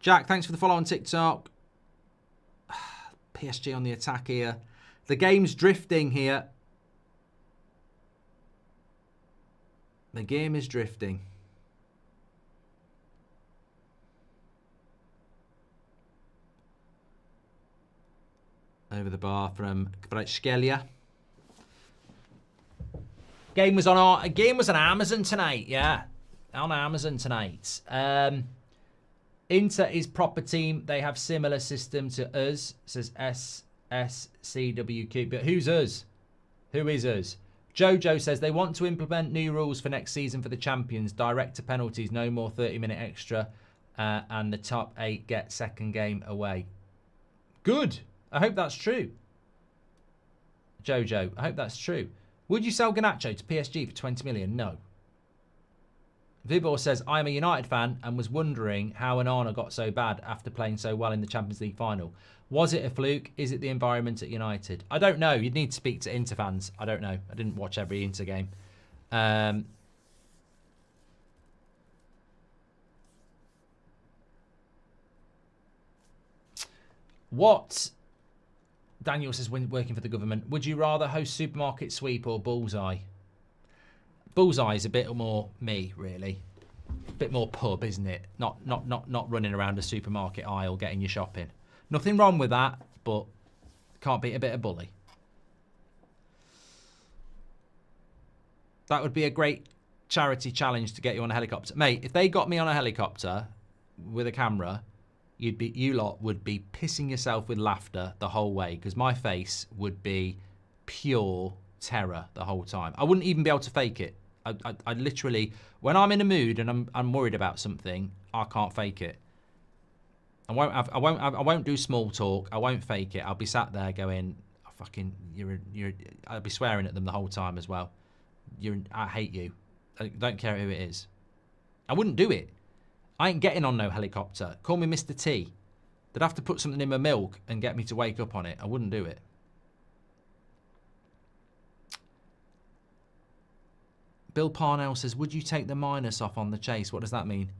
Jack, thanks for the follow on TikTok. PSG on the attack here. The game's drifting here. The game is drifting. Over the bar from Kvaratskhelia. Game was on Amazon tonight, yeah. On Amazon tonight. Inter is proper team. They have similar system to us. Says SSCWQ. But who's us? Who is us? Jojo says they want to implement new rules for next season for the champions. Direct to penalties, no more 30-minute extra. And the top 8 get second game away. Good. I hope that's true. Jojo, I hope that's true. Would you sell Garnacho to PSG for 20 million? No. Vibor says, I am a United fan and was wondering how Onana got so bad after playing so well in the Champions League final. Was it a fluke? Is it the environment at United? I don't know. You'd need to speak to Inter fans. I don't know. I didn't watch every Inter game. What? Daniel says, when working for the government, would you rather host Supermarket Sweep or Bullseye? Bullseye is a bit more me, really. A bit more pub, isn't it? Not running around a supermarket aisle getting your shopping. Nothing wrong with that, but can't beat a bit of bully. That would be a great charity challenge to get you on a helicopter. Mate, if they got me on a helicopter with a camera, you lot would be pissing yourself with laughter the whole way, because my face would be pure terror the whole time. I wouldn't even be able to fake it. I literally, when I'm in a mood and I'm worried about something, I can't fake it. I won't do small talk. I won't fake it. I'll be sat there going, oh, fucking, I'll be swearing at them the whole time as well. I hate you. I don't care who it is. I wouldn't do it. I ain't getting on no helicopter. Call me Mr. T. They'd have to put something in my milk and get me to wake up on it. I wouldn't do it. Bill Parnell says, would you take the minus off on the chase? What does that mean?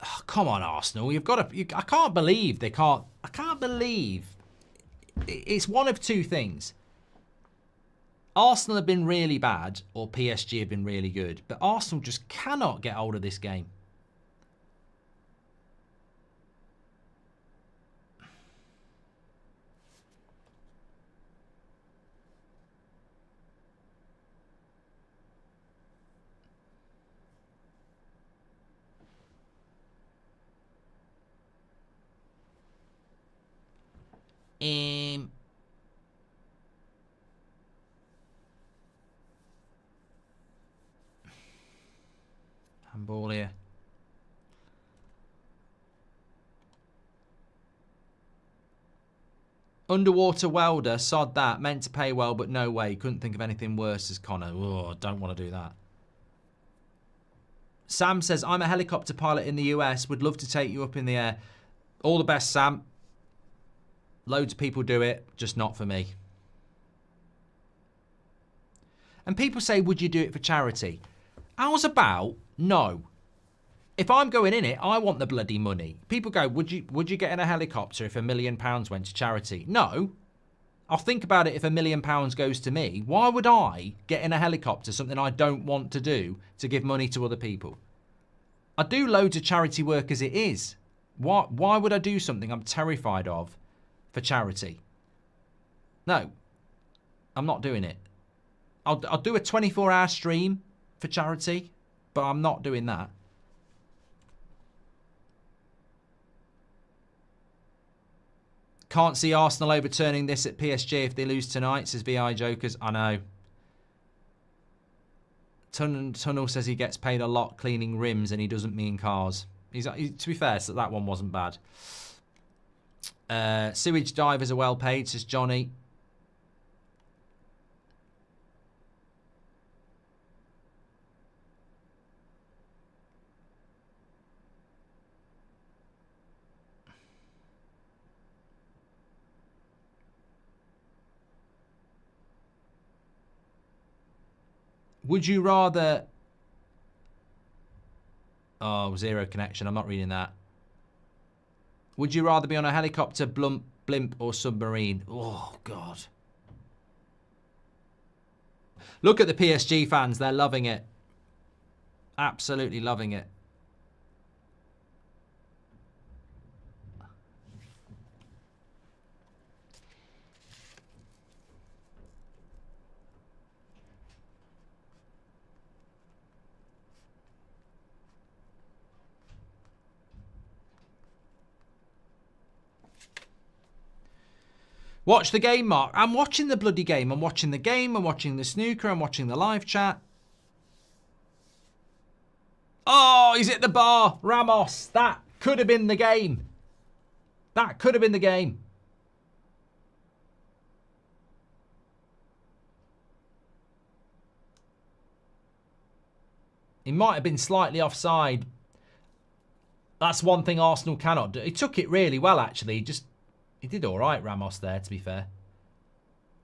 Oh, come on, Arsenal. You've got to... I can't believe they can't... I can't believe... It's one of two things. Arsenal have been really bad, or PSG have been really good. But Arsenal just cannot get hold of this game. Handball here. Underwater welder, sod that. Meant to pay well, but no way. Couldn't think of anything worse as Connor. Oh, don't want to do that. Sam says, I'm a helicopter pilot in the US. Would love to take you up in the air. All the best, Sam. Loads of people do it, just not for me. And people say, would you do it for charity? How's about no? If I'm going in it, I want the bloody money. People go, would you get in a helicopter if £1 million went to charity? No. I'll think about it if £1 million goes to me. Why would I get in a helicopter, something I don't want to do, to give money to other people? I do loads of charity work as it is. Why would I do something I'm terrified of for charity? No, I'm not doing it. I'll do a 24-hour stream for charity, but I'm not doing that. Can't see Arsenal overturning this at PSG if they lose tonight, says VI Jokers. I know. Tunnel says he gets paid a lot cleaning rims and he doesn't mean cars. To be fair, so that one wasn't bad. Sewage divers are well paid, says Johnny. Would you rather... Oh, zero connection. I'm not reading that. Would you rather be on a helicopter, blimp, or submarine? Oh, God. Look at the PSG fans. They're loving it. Absolutely loving it. Watch the game, Mark. I'm watching the bloody game. I'm watching the game. I'm watching the snooker. I'm watching the live chat. Oh, he's at the bar. Ramos. That could have been the game. That could have been the game. He might have been slightly offside. That's one thing Arsenal cannot do. He took it really well, actually. He did all right, Ramos, there, to be fair.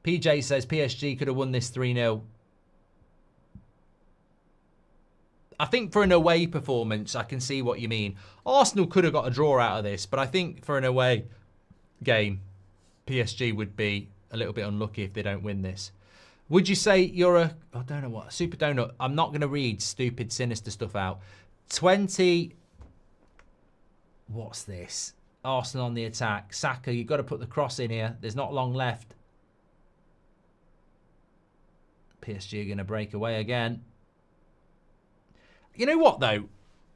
PJ says PSG could have won this 3-0. I think for an away performance, I can see what you mean. Arsenal could have got a draw out of this, but I think for an away game, PSG would be a little bit unlucky if they don't win this. Would you say you're I don't know what, Super Donut. I'm not going to read stupid, sinister stuff out. 20, what's this? Arsenal on the attack. Saka, you've got to put the cross in here. There's not long left. PSG are going to break away again. You know what though?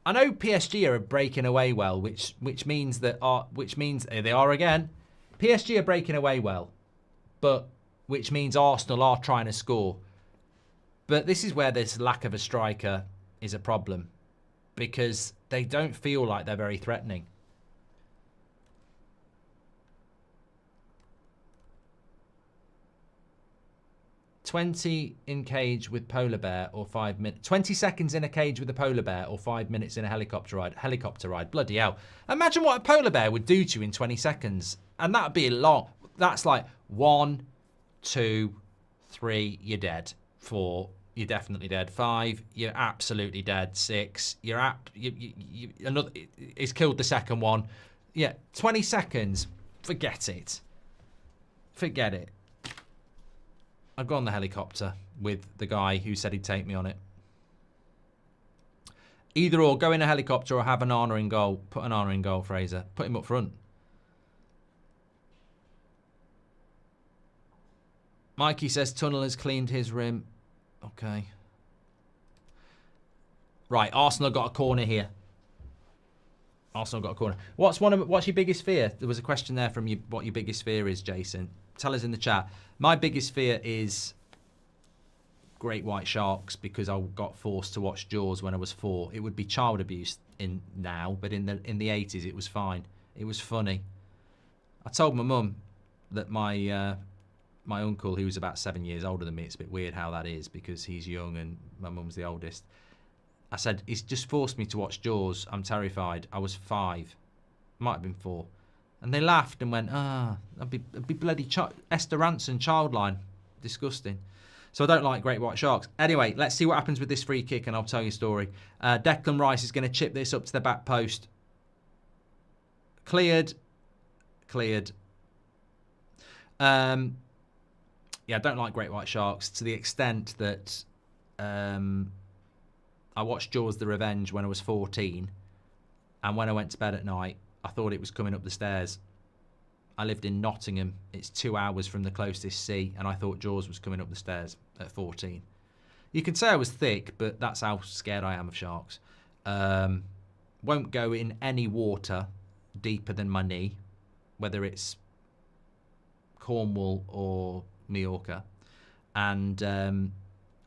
I know PSG are breaking away well, which means they are again. PSG are breaking away well, but which means Arsenal are trying to score. But this is where this lack of a striker is a problem, because they don't feel like they're very threatening. "20 in cage with polar bear or 5 minutes. 20 seconds in a cage with a polar bear or 5 minutes in a helicopter ride. Helicopter ride. Bloody hell. Imagine what a polar bear would do to you in 20 seconds. And that'd be long. That's like 1, 2, 3, you're dead. 4, you're definitely dead. 5, you're absolutely dead. 6, another. It's killed the second one. Yeah, 20 seconds. Forget it. Forget it. I'd go on the helicopter with the guy who said he'd take me on it. Either or, go in a helicopter or have an Onana in goal. Put an Onana in goal, Fraser. Put him up front. Mikey says Tunnel has cleaned his rim. Okay. Right, Arsenal got a corner here. Arsenal got a corner. What's your biggest fear? There was a question there from you. What your biggest fear is, Jason? Tell us in the chat. My biggest fear is great white sharks, because I got forced to watch Jaws when I was 4. It would be child abuse now, but in the 80s it was fine. It was funny. I told my mum that my uncle, who was about 7 years older than me, it's a bit weird how that is because he's young and my mum's the oldest. I said, he's just forced me to watch Jaws. I'm terrified. I was 5. Might have been 4. And they laughed and went, that'd be bloody Esther Ranson, Childline. Disgusting. So I don't like great white sharks. Anyway, let's see what happens with this free kick and I'll tell you a story. Declan Rice is going to chip this up to the back post. Cleared. Cleared. Yeah, I don't like great white sharks to the extent that I watched Jaws the Revenge when I was 14. And when I went to bed at night, I thought it was coming up the stairs. I lived in Nottingham. It's 2 hours from the closest sea, and I thought Jaws was coming up the stairs at 14. You can say I was thick, but that's how scared I am of sharks. Won't go in any water deeper than my knee, whether it's Cornwall or Mallorca. And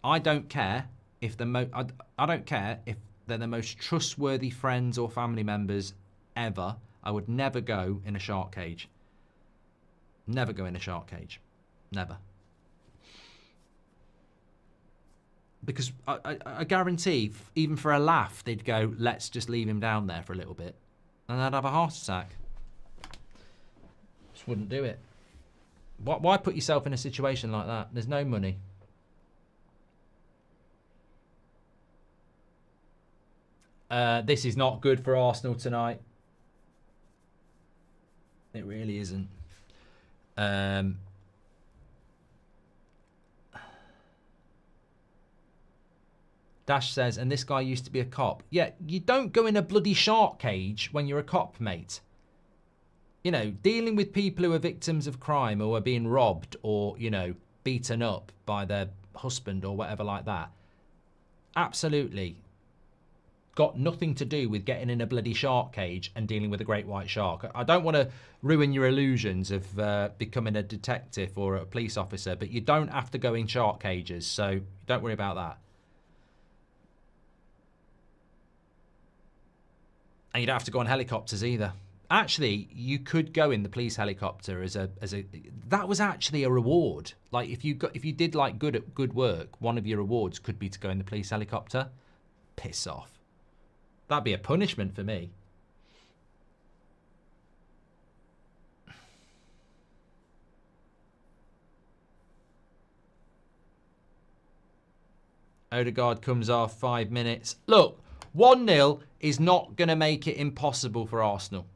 I don't care if I don't care if they're the most trustworthy friends or family members ever. I would never go in a shark cage. Never go in a shark cage. Never. Because I guarantee, even for a laugh, they'd go, let's just leave him down there for a little bit. And I'd have a heart attack. Just wouldn't do it. Why put yourself in a situation like that? There's no money. This is not good for Arsenal tonight. It really isn't. Dash says, and this guy used to be a cop. Yeah, you don't go in a bloody shark cage when you're a cop, mate. You know, dealing with people who are victims of crime or are being robbed or, you know, beaten up by their husband or whatever like that. Absolutely. Got nothing to do with getting in a bloody shark cage and dealing with a great white shark. I don't want to ruin your illusions of becoming a detective or a police officer, but you don't have to go in shark cages, so don't worry about that. And you don't have to go on helicopters either. Actually, you could go in the police helicopter as a that was actually a reward. Like if you did like good work, one of your rewards could be to go in the police helicopter. Piss off. That'd be a punishment for me. Odegaard comes off 5 minutes. Look, 1-0 is not going to make it impossible for Arsenal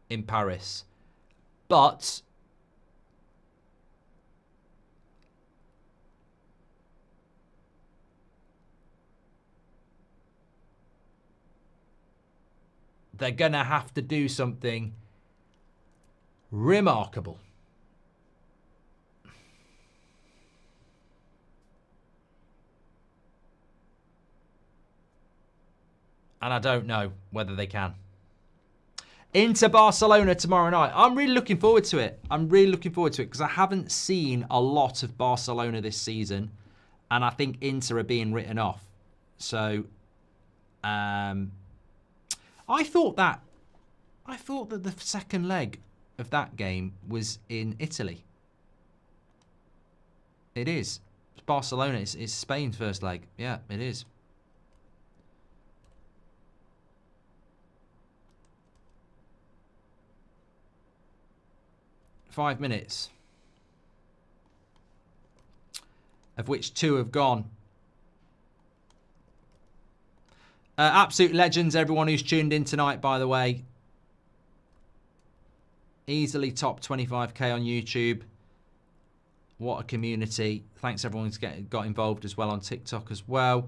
in Paris. But they're going to have to do something remarkable. And I don't know whether they can. Into Barcelona tomorrow night. I'm really looking forward to it. I'm really looking forward to it because I haven't seen a lot of Barcelona this season. And I think Inter are being written off. So, I thought that the second leg of that game was in Italy. It is. It's Barcelona. It's Spain's first leg. Yeah, it is. Five minutes, of which 2 have gone. Absolute legends, everyone who's tuned in tonight, by the way. Easily top 25k on YouTube. What a community. Thanks everyone who's got involved as well on TikTok as well.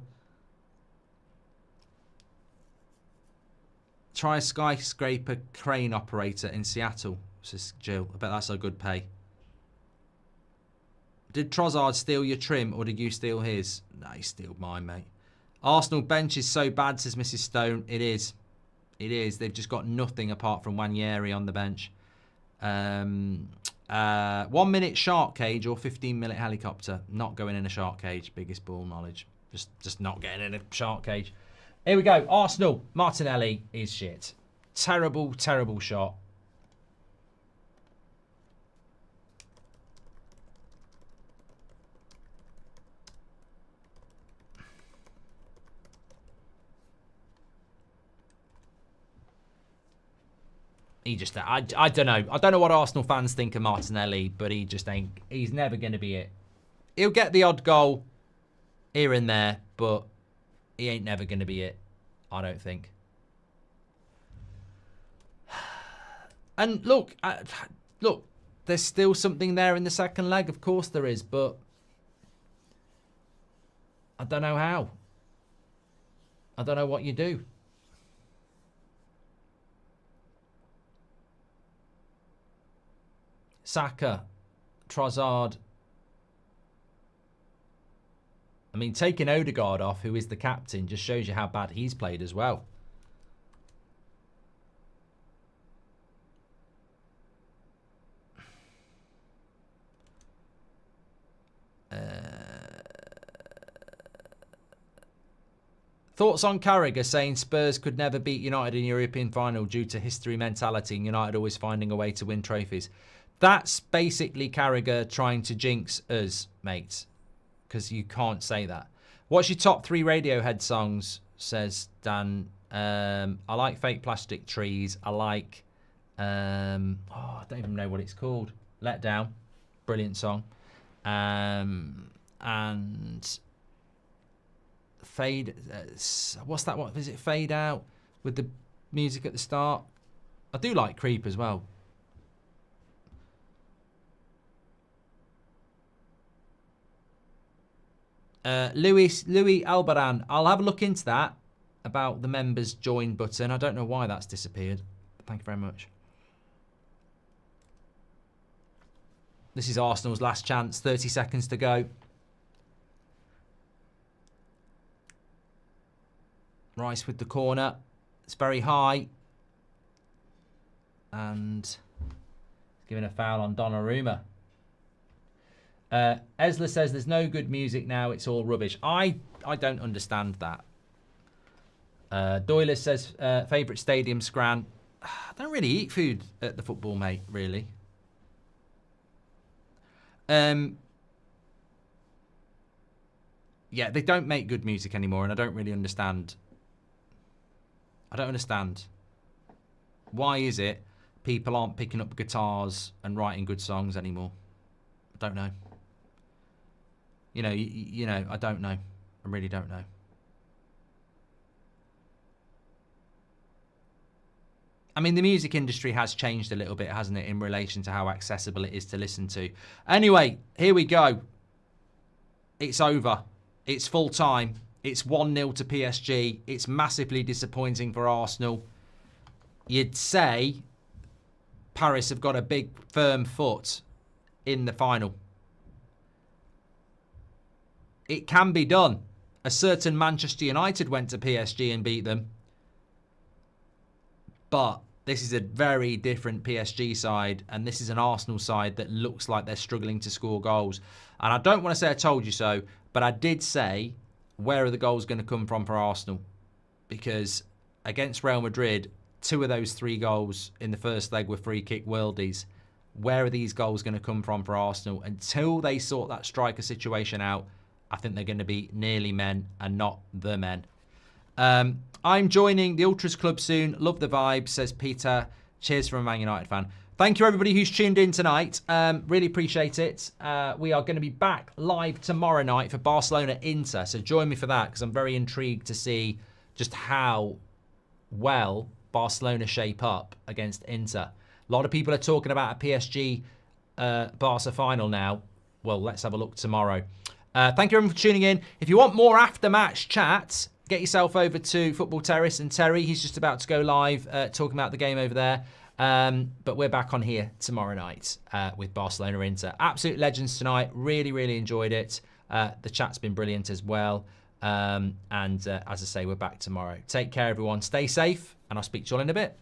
Try a skyscraper crane operator in Seattle, says Jill. I bet that's a good pay. Did Trossard steal your trim or did you steal his? No, he stole mine, mate. Arsenal bench is so bad, says Mrs. Stone. It is. It is. They've just got nothing apart from Wanyeri on the bench. 1 minute shark cage or 15-minute helicopter. Not going in a shark cage. Biggest ball knowledge. Just not getting in a shark cage. Here we go. Arsenal. Martinelli is shit. Terrible, terrible shot. He just, I don't know. I don't know what Arsenal fans think of Martinelli, but he just ain't, he's never going to be it. He'll get the odd goal here and there, but he ain't never going to be it, I don't think. And look, look, there's still something there in the second leg. Of course there is, but I don't know how. I don't know what you do. Saka, Trossard. I mean, taking Odegaard off, who is the captain, just shows you how bad he's played as well. Thoughts on Carragher saying Spurs could never beat United in European final due to history mentality and United always finding a way to win trophies. That's basically Carragher trying to jinx us, mate. Because you can't say that. What's your top 3 Radiohead songs, says Dan. I like Fake Plastic Trees. I like... I don't even know what it's called. Let Down. Brilliant song. And... Fade... what's that one? Is it Fade Out? With the music at the start? I do like Creep as well. Louis Albaran. I'll have a look into that about the members join button. I don't know why that's disappeared. Thank you very much. This is Arsenal's last chance. 30 seconds to go. Rice with the corner. It's very high. And giving a foul on Donnarumma. Esler says there's no good music now, it's all rubbish. I don't understand that. Doyle says favourite stadium, Scran. I don't really eat food at the football, mate, really. Yeah, they don't make good music anymore, and I don't really understand. I don't understand. Why is it people aren't picking up guitars and writing good songs anymore? I don't know. You know, I don't know. I really don't know. I mean, the music industry has changed a little bit, hasn't it, in relation to how accessible it is to listen to. Anyway, here we go. It's over. It's full time. It's 1-0 to PSG. It's massively disappointing for Arsenal. You'd say Paris have got a big, firm foot in the final. It can be done. A certain Manchester United went to PSG and beat them. But this is a very different PSG side, and this is an Arsenal side that looks like they're struggling to score goals. And I don't want to say I told you so, but I did say, where are the goals going to come from for Arsenal? Because against Real Madrid, 2 of those 3 goals in the first leg were free kick worldies. Where are these goals going to come from for Arsenal? Until they sort that striker situation out, I think they're going to be nearly men and not the men. I'm joining the Ultras Club soon. Love the vibe, says Peter. Cheers from a Man United fan. Thank you, everybody who's tuned in tonight. Really appreciate it. We are going to be back live tomorrow night for Barcelona-Inter. So join me for that, because I'm very intrigued to see just how well Barcelona shape up against Inter. A lot of people are talking about a PSG Barca final now. Well, let's have a look tomorrow. Thank you everyone for tuning in. If you want more after-match chats, get yourself over to Football Terrace and Terry. He's just about to go live talking about the game over there. But we're back on here tomorrow night with Barcelona Inter. Absolute legends tonight. Really, really enjoyed it. The chat's been brilliant as well. As I say, we're back tomorrow. Take care, everyone. Stay safe, and I'll speak to you all in a bit.